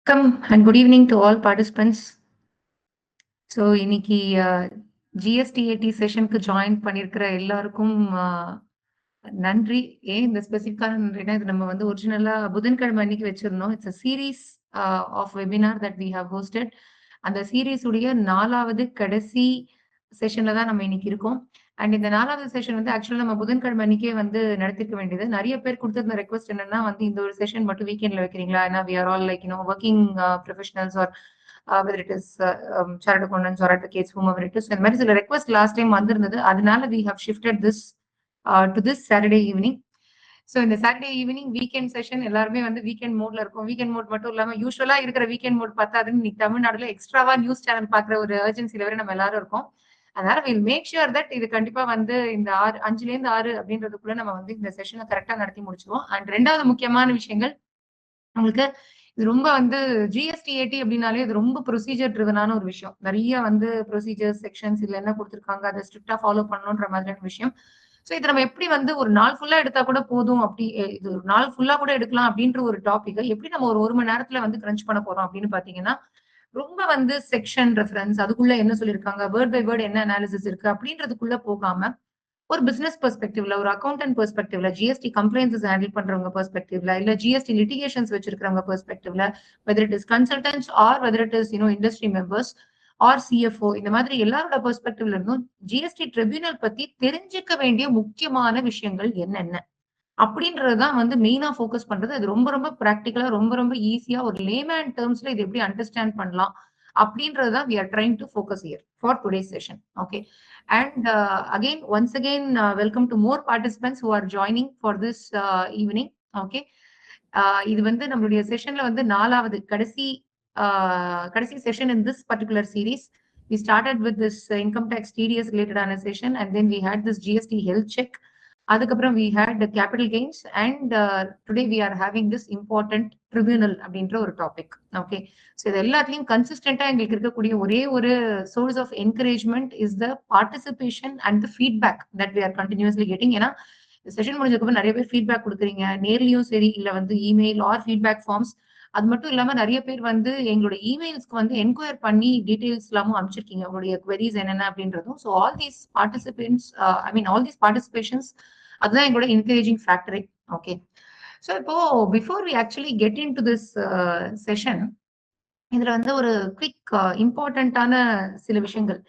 Welcome and good evening to all participants. So இன்னைக்கு ஜிஎஸ்டிஏடி செஷனுக்கு join பண்ணியிருக்கிற எல்லாருக்கும் நன்றி. ஏன் இந்த ஸ்பெசிஃபிக்கான நன்றினா, இது நம்ம வந்து ஒரிஜினலா புதன்கிழமை அன்னைக்கு வச்சிருந்தோம். It's a series of webinar that we have hosted. அந்த சீரீஸ் உடைய 4வது கடைசி செஷன்ல தான் நம்ம இன்னைக்கு இருக்கோம். அண்ட் இந்த 4வது செஷன் வந்து ஆக்சுவலா நம்ம புதன்கிழமை அன்னைக்கே வந்து நடத்திருக்க வேண்டியது. நிறைய பேர் கொடுத்திருந்த ரெக்வஸ்ட் என்னன்னா வந்து இந்த ஒரு செஷன் மட்டும் வீக்கெண்ட்ல வைக்கிறீங்களா? ஏன்னா we are all like working professionals or whether it is chartered accountants or advocates, whomever it is. இந்த மாதிரி சில ரெக்வஸ்ட் லாஸ்ட் டைம் வந்திருந்தது. அதனால we have shifted this to this Saturday evening. So இந்த சாட்டர்டே ஈவினிங் வீக்கெண்ட் செஷன் எல்லாருமே வந்து weekend மோட்ல இருக்கும். வீக்கெண்ட் மோட் மட்டும் இல்லாம யூஸ்வலா இருக்கிற வீக்கெண்ட் மோட் பார்த்தாதுன்னு இன்னைக்கு தமிழ்நாடுல எக்ஸ்ட்ராவா நியூஸ் சேனல் பாக்குற ஒரு அர்ஜென்சில வரை நம்ம எல்லாரும் இருக்கோம். அதனால வில் மேக் ஷுர் தட் இது கண்டிப்பா வந்து இந்த 5ல இருந்து 6 அப்படின்றதுக்குள்ள நம்ம வந்து இந்த செஷனை கரெக்டா நடத்தி முடிச்சுவோம். அண்ட் 2வது முக்கியமான விஷயங்கள் உங்களுக்கு இது ரொம்ப வந்து ஜிஎஸ்டிஏடி அப்படின்னாலே இது ரொம்ப ப்ரொசீஜர் ட்ரிவனான ஒரு விஷயம். நிறைய வந்து ப்ரொசீஜர் செக்ஷன்ஸ் இல்ல என்ன கொடுத்துருக்காங்க அதை ஸ்ட்ரிக்டா ஃபாலோ பண்ணணுன்ற மாதிரியான விஷயம். ஸோ இது நம்ம எப்படி வந்து ஒரு நாள் ஃபுல்லா எடுத்தா கூட போதும், அப்படி இது ஒரு நாள் ஃபுல்லா கூட எடுக்கலாம் அப்படின்ற ஒரு டாபிக் எப்படி நம்ம ஒரு மணி நேரத்துல வந்து கிரன்ச் பண்ண போறோம் அப்படின்னு பாத்தீங்கன்னா, ரொம்ப வந்து செக்ஷன் ரெஃபரன்ஸ் அதுக்குள்ள என்ன சொல்லியிருக்காங்க, வேர்ட் பை வேர்ட் என்ன அனாலிசிஸ் இருக்கு அப்படின்றதுக்குள்ள போகாம ஒரு பிசினஸ் பெர்ஸ்பெக்டிவ்ல, ஒரு அக்கௌண்டன்ட் பெர்ஸ்பெக்டிவ்ல, ஜிஎஸ்டி கம்ப்ளைன்சஸ் ஹேண்டில் பண்றவங்க பெர்ஸ்பெக்டிவ்ல, இல்ல ஜிஎஸ்டி லிட்டிகேஷன்ஸ் வச்சிருக்கிறவங்க பெர்ஸ்பெக்டிவ்ல, whether it is consultants or whether it is industry members or CFO, இந்த மாதிரி எல்லாரோட பெர்ஸ்பெக்டிவ்ல இருந்தும் ஜிஎஸ்டி ட்ரிபியூனல் பத்தி தெரிஞ்சுக்க வேண்டிய முக்கியமான விஷயங்கள் என்னென்ன அப்படின்றதுதான் வந்து மெயினா ஃபோக்கஸ் பண்றது. அது ரொம்ப ரொம்ப பிராக்டிக்கலா ரொம்ப ரொம்ப ஈஸியா ஒரு லேமேன் டேர்ம்ஸ்ல இது எப்படி அண்டர்ஸ்டாண்ட் பண்ணலாம் அப்படின்றதுதான் we are trying to focus here for today's session. Okay. And once again, welcome to more participants who are joining for this evening. Okay. இது வந்து நம்மளுடைய செஷன்ல வந்து 4வது கடைசி session in this particular series. We started with this income tax TDS related annexation, and then we had this GST health check. அதுக்கப்புறம் we had the capital gains, and today we are having this important tribunal அப்படின்ற ஒரு topic. Okay, so இது எல்லாத்துலயும் கன்சிஸ்டன்டா எங்களுக்கு இருக்கக்கூடிய ஒரே ஒரு source of encouragement is the participation and the feedback that we are continuously getting. ஏன்னா செஷன் முடிஞ்சதுக்கு நிறைய பேர் ஃபீட்பேக் கொடுக்குறீங்க, நேர்லயும் சரி இல்ல வந்து இமெயில் ஆர் ஃபீட்பேக் ஃபார்ம்ஸ். அது மட்டும் இல்லாம நிறைய பேர் வந்து எங்களோட இமெயில்ஸ்க்கு வந்து என்கொயர் பண்ணி டீடைல்ஸ் எல்லாமும் அமைச்சிருக்கீங்க, உங்களுடைய குவெரிஸ் என்னென்ன அப்படின்றதும். So all these participants, all these participations, அதுதான் எங்களோட என்கரேஜிங் ஃபேக்டரே. ஓகே, ஸோ இப்போ before we actually get into this session, இதுல வந்து ஒரு குவிக் இம்பார்ட்டன்டான சில விஷயங்கள்.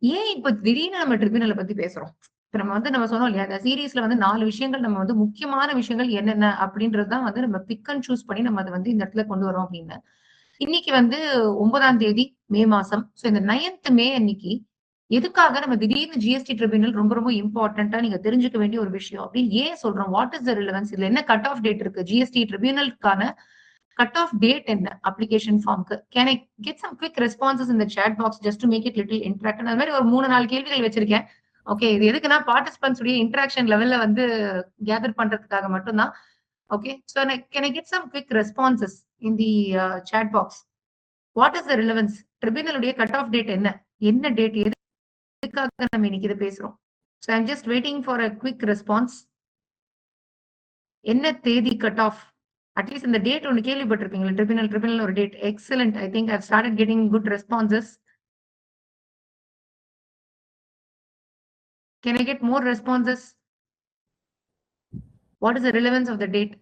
ஏன் இப்ப திடீர்னு நம்ம ட்ரிபியூனலை பத்தி பேசுறோம்? நம்ம சொன்னோம் இல்லையா, அந்த சீரீஸ்ல வந்து 4 விஷயங்கள் நம்ம வந்து முக்கியமான விஷயங்கள் என்னென்ன அப்படின்றதுதான் வந்து நம்ம பிக் அண்ட் சூஸ் பண்ணி நம்ம அதை வந்து இந்த இடத்துல கொண்டு வரோம் அப்படின்னு. இன்னைக்கு வந்து 9ஆம் தேதி மே மாசம். ஸோ இந்த 9th மே அன்னைக்கு எதுக்காக நம்ம திடீர்னு ஜிஎஸ்டி ட்ரிபியூனல் ரொம்ப ரொம்ப இம்பார்ட்டன்டா நீங்க தெரிஞ்சுக்க வேண்டிய ஒரு விஷயம் அப்படின்னு ஏன் சொல்றோம்? What is the relevance? இதுல என்ன கட் ஆஃப் டேட் இருக்கு? ஜிஎஸ்டி ட்ரிபியூனலுக்கான கட் ஆஃப் டேட் என்ன அப்ளிகேஷன் ஃபார்ம்க்கு? Can I get some quick responses in the chat box just to make it little interactive? அந்த மாதிரி ஒரு 3-4 கேள்விகள் வச்சிருக்கேன். ஓகே, இது எதுக்குன்னா பார்ட்டிசிபென்ட்ஸ் உடைய இன்டராக்ஷன் லெவல்ல வந்து கேதர் பண்றதுக்காக மட்டும்தான். Okay, so can I get some quick responses in the chat box? What is the relevance? ட்ரிபியூனலுடைய கட் ஆஃப் டேட் என்ன? என்ன டேட்? எதுக்காக நம்ம இன்னைக்கு இதை பேசுறோம்? So I'm just waiting for a quick response. என்ன தேதி கட் ஆஃப்? அட்லீஸ்ட் இந்த டேட் ஒன்று கேள்விப்பட்டிருப்பீங்களா? ட்ரிபியூனல் ஒரு date. Excellent. I think I've started getting good responses. Can I get more responses? What is the relevance of the date?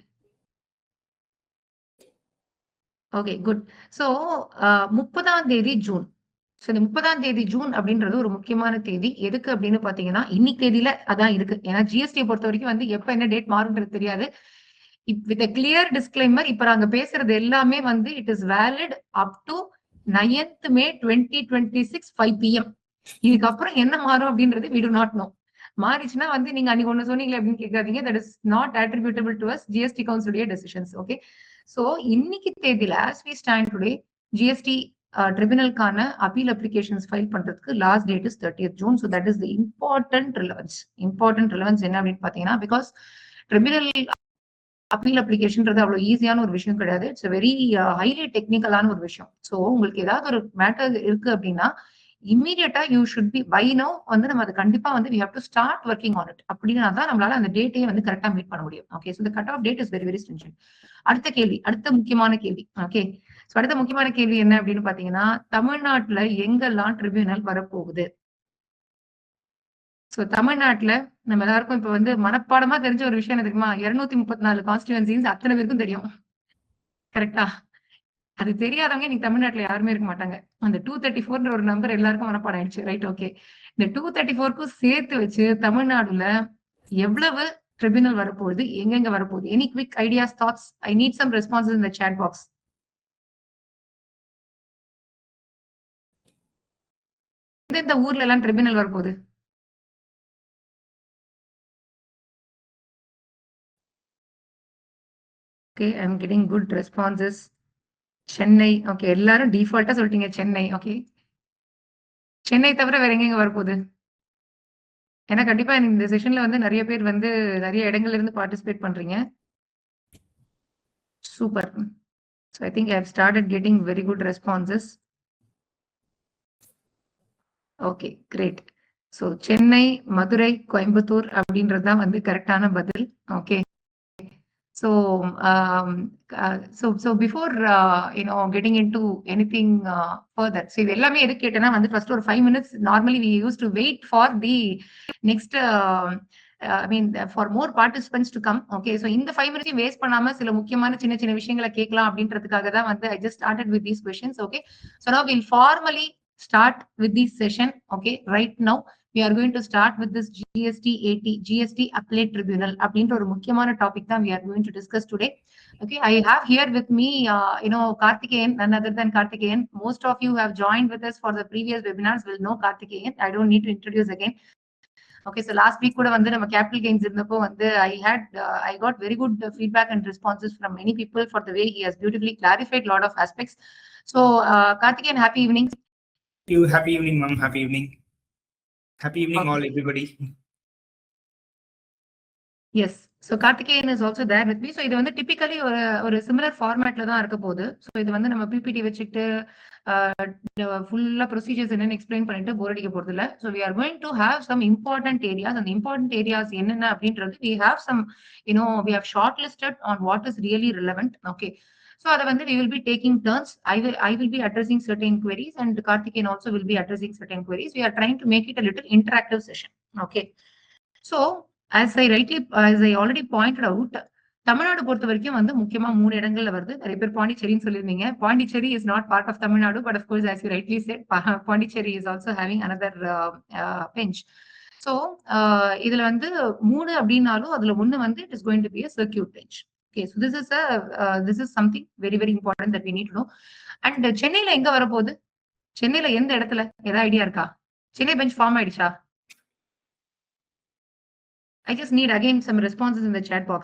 Okay, good. So 30ஆம் தேதி June. So இந்த 30ஆம் தேதி June அப்படின்றது ஒரு முக்கியமான தேதி. எதுக்கு அப்படின்னு பாத்தீங்கன்னா, இன்னைக்கு தேதியில அதான் இருக்கு. ஏன்னா ஜிஎஸ்டி பொறுத்த வரைக்கும் வந்து எப்ப என்ன டேட் மாறுன்றது தெரியாது. வித் கிளியர் டிஸ்கிளைமர், இப்ப நாங்க பேசுறது எல்லாமே வந்து it is valid up to 9th May 2026 5 PM. இதுக்கப்புறம் என்ன மாறும் அப்படின்றது we do not know. மாறிச்சுன்னா வந்து நீங்க அன்னைக்கு ஒண்ணு சொன்னீங்களே அப்படின்னு கேட்காதீங்க. That is not attributable to us. GST கவுன்சிலுடைய டெசிஷன்ஸ். ஓகே, சோ இன்னைக்கு தேதியில as we stand today, GST ட்ரிபியூனலுக்கான அப்பீல் அப்ளிகேஷன்ஸ் ஃபைல் பண்றதுக்கு last date is 30th June. So that is the important relevance என்ன அப்படின்னு பாத்தீங்கன்னா, பிகாஸ் ட்ரிபியூனல் அப்பீல் அப்ளிகேஷன்ன்றது அவ்வளவு ஈஸியான ஒரு விஷயம் கிடையாது. இட்ஸ் வெரி ஹைலி டெக்னிக்கலான ஒரு விஷயம். ஸோ உங்களுக்கு ஏதாவது ஒரு மேட்டர் இருக்கு அப்படின்னா இம்மீடியட்டா you should be by now வந்து நம்ம அதை கண்டிப்பா வந்து we have to start working on it. அப்படின்னா தான் நம்மளால அந்த டேட்டையே வந்து கரெக்டா மீட் பண்ண முடியும். Okay, so the cut off date is very very stringent. அடுத்த கேள்வி, அடுத்த முக்கியமான கேள்வி. ஓகே, ஸோ அடுத்த முக்கியமான கேள்வி என்ன அப்படின்னு பாத்தீங்கன்னா, தமிழ்நாட்டுல எங்கெல்லாம் ட்ரிபியூனல் வரப்போகுது? சோ தமிழ்நாட்டுல நம்ம எல்லாருக்கும் இப்ப வந்து மனப்பாடமா தெரிஞ்ச ஒரு விஷயம் என்ன தெரியுமா? 234 கான்ஸ்டிட்யூன்சிஸ் அத்தனை பேருக்கும் தெரியும். கரெக்டா? அது தெரியாதவங்க இன்னைக்கு தமிழ்நாட்டுல யாருமே இருக்க மாட்டாங்க. அந்த 234ன்ற ஒரு நம்பர் எல்லாருக்கும் மனப்பாடம் ஆயிடுச்சு. Right, okay. இந்த 234க்கும் சேர்த்து வச்சு தமிழ்நாடுல எவ்வளவு ட்ரிபியூனல் வரப்போகுது, எங்கெங்க வரப்போகுது? Any quick ideas, thoughts? I need some responses in the chat box. எந்தெந்த ஊர்ல எல்லாம் ட்ரிபியூனல் வரப்போகுது? Okay, I am getting good responses. Chennai, okay, எல்லாரும் டிஃபால்ட்டா சொல்லிட்டீங்க சென்னை. ஓகே, சென்னை தவிர வேற எங்கெங்க வரப்போகுது? ஏன்னா கண்டிப்பா இந்த செஷன்ல வந்து நிறைய பேர் வந்து நிறைய இடங்கள்ல இருந்து பார்ட்டிசிபேட் பண்றீங்க. Super. So I think I have started getting very good responses. Okay, great. So Chennai, Madurai, Coimbatore அப்படின்றது தான் வந்து கரெக்டான பதில். Okay. So, so before getting into anything further, so இது எல்லாமே எதுக்கு கேட்டேன்னா வந்து ஃபர்ஸ்ட் ஒரு 5 minutes normally we used to wait for the next I mean for more participants to come. Okay, so இந்த 5 minutes வேஸ்ட் பண்ணாம சில முக்கியமான சின்ன சின்ன விஷயங்களை கேட்கலாம் அப்படின்றதுக்காக தான் வந்து I just started with these questions. Okay, so now we'll formally start with this session. Okay, right now we are going to start with this GST Appellate Tribunal அப்படின்ற ஒரு முக்கியமான டாபிக் தான் we are going to discuss today. Okay, I have here with me Karthikeyan, none other than Karthikeyan. Most of you have joined with us for the previous webinars will know Karthikeyan. I don't need to introduce again. Okay, so last week கூட வந்து நம்ம capital gains இருந்தப்போ வந்து I got very good feedback and responses from many people for the way he has beautifully clarified a lot of aspects. So Karthikeyan, happy evening. Happy evening, ma'am. Happy evening. Happy evening, all everybody. Yes. So Karthikeyan is also there with me. So இது வந்து typically ஒரு similar formatல தான் இருக்க போகுது. So இது வந்து நம்ம PPT வச்சுக்கிட்டு ஃபுல்லா ப்ரொசீஜர்ஸ் என்னன்னு எக்ஸ்பிளைன் பண்ணிட்டு போர் அடிக்க போறது இல்ல. So we are going to have some important areas. And the important areas என்னென்ன அப்படின்றது we have some, we have shortlisted on what is really relevant. Okay. So அதை வந்து we will be taking turns. I will be addressing certain queries and Karthikeyan also will be addressing certain queries. We are trying to make it a little interactive session. Okay. So as I already pointed out, Tamil Nadu பொறுத்த வரைக்கும் வந்து முக்கியமா 3 இடங்கள்ல வருது. நிறைய பேர் பாண்டிச்சேரின்னு சொல்லியிருந்தீங்க. Pondicherry is not part of Tamil Nadu, but of course, as you rightly said, Pondicherry is also having another bench. So இதுல வந்து 3 அப்படின்னாலும் அதுல 1 வந்து it is going to be a circuit bench. Okay, so this is something very very important that we need to know. And சென்னையில எங்க வரப்போகுது? சென்னையில எந்த இடத்துல? ஏதாவது ஐடியா இருக்கா? சென்னை பெஞ்ச் ஃபார்ம் ஆயிடுச்சா? I just need again some responses in the chat box.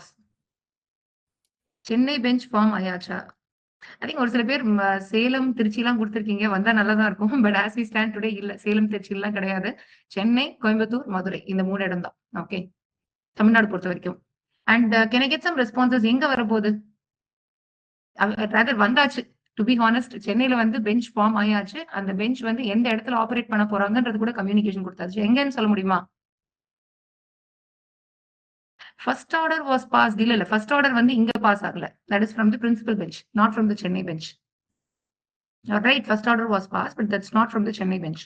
Chennai bench form ஆயாச்சா? ஐ திங்க் ஒரு சில பேர் சேலம், திருச்சி எல்லாம் கொடுத்திருக்கீங்க. வந்தா நல்லதா இருக்கும். But as we stand today இல்ல, சேலம், திருச்சி எல்லாம் கிடையாது. சென்னை, கோயம்புத்தூர், மதுரை இந்த 3 இடம் தான். ஓகே, தமிழ்நாடு பொறுத்த வரைக்கும். And can I get some responses? எங்க வரப்போகுது? ராதர் வந்தாச்சு. டு பி ஹானஸ்ட், சென்னையில வந்து பெஞ்ச் ஃபார்ம் ஆயாச்சு. அந்த பெஞ்ச் வந்து எந்த இடத்துல ஆபரேட் பண்ண போறாங்கன்றது கூட கம்யூனிகேஷன் கொடுத்தாச்சு. எங்கன்னு சொல்ல முடியுமா? First order was passed. இல்ல first order வந்து இங்க பாஸ் ஆகல. That is from the principal bench, not from the Chennai bench. Right, first order was passed, but that's not from the Chennai bench.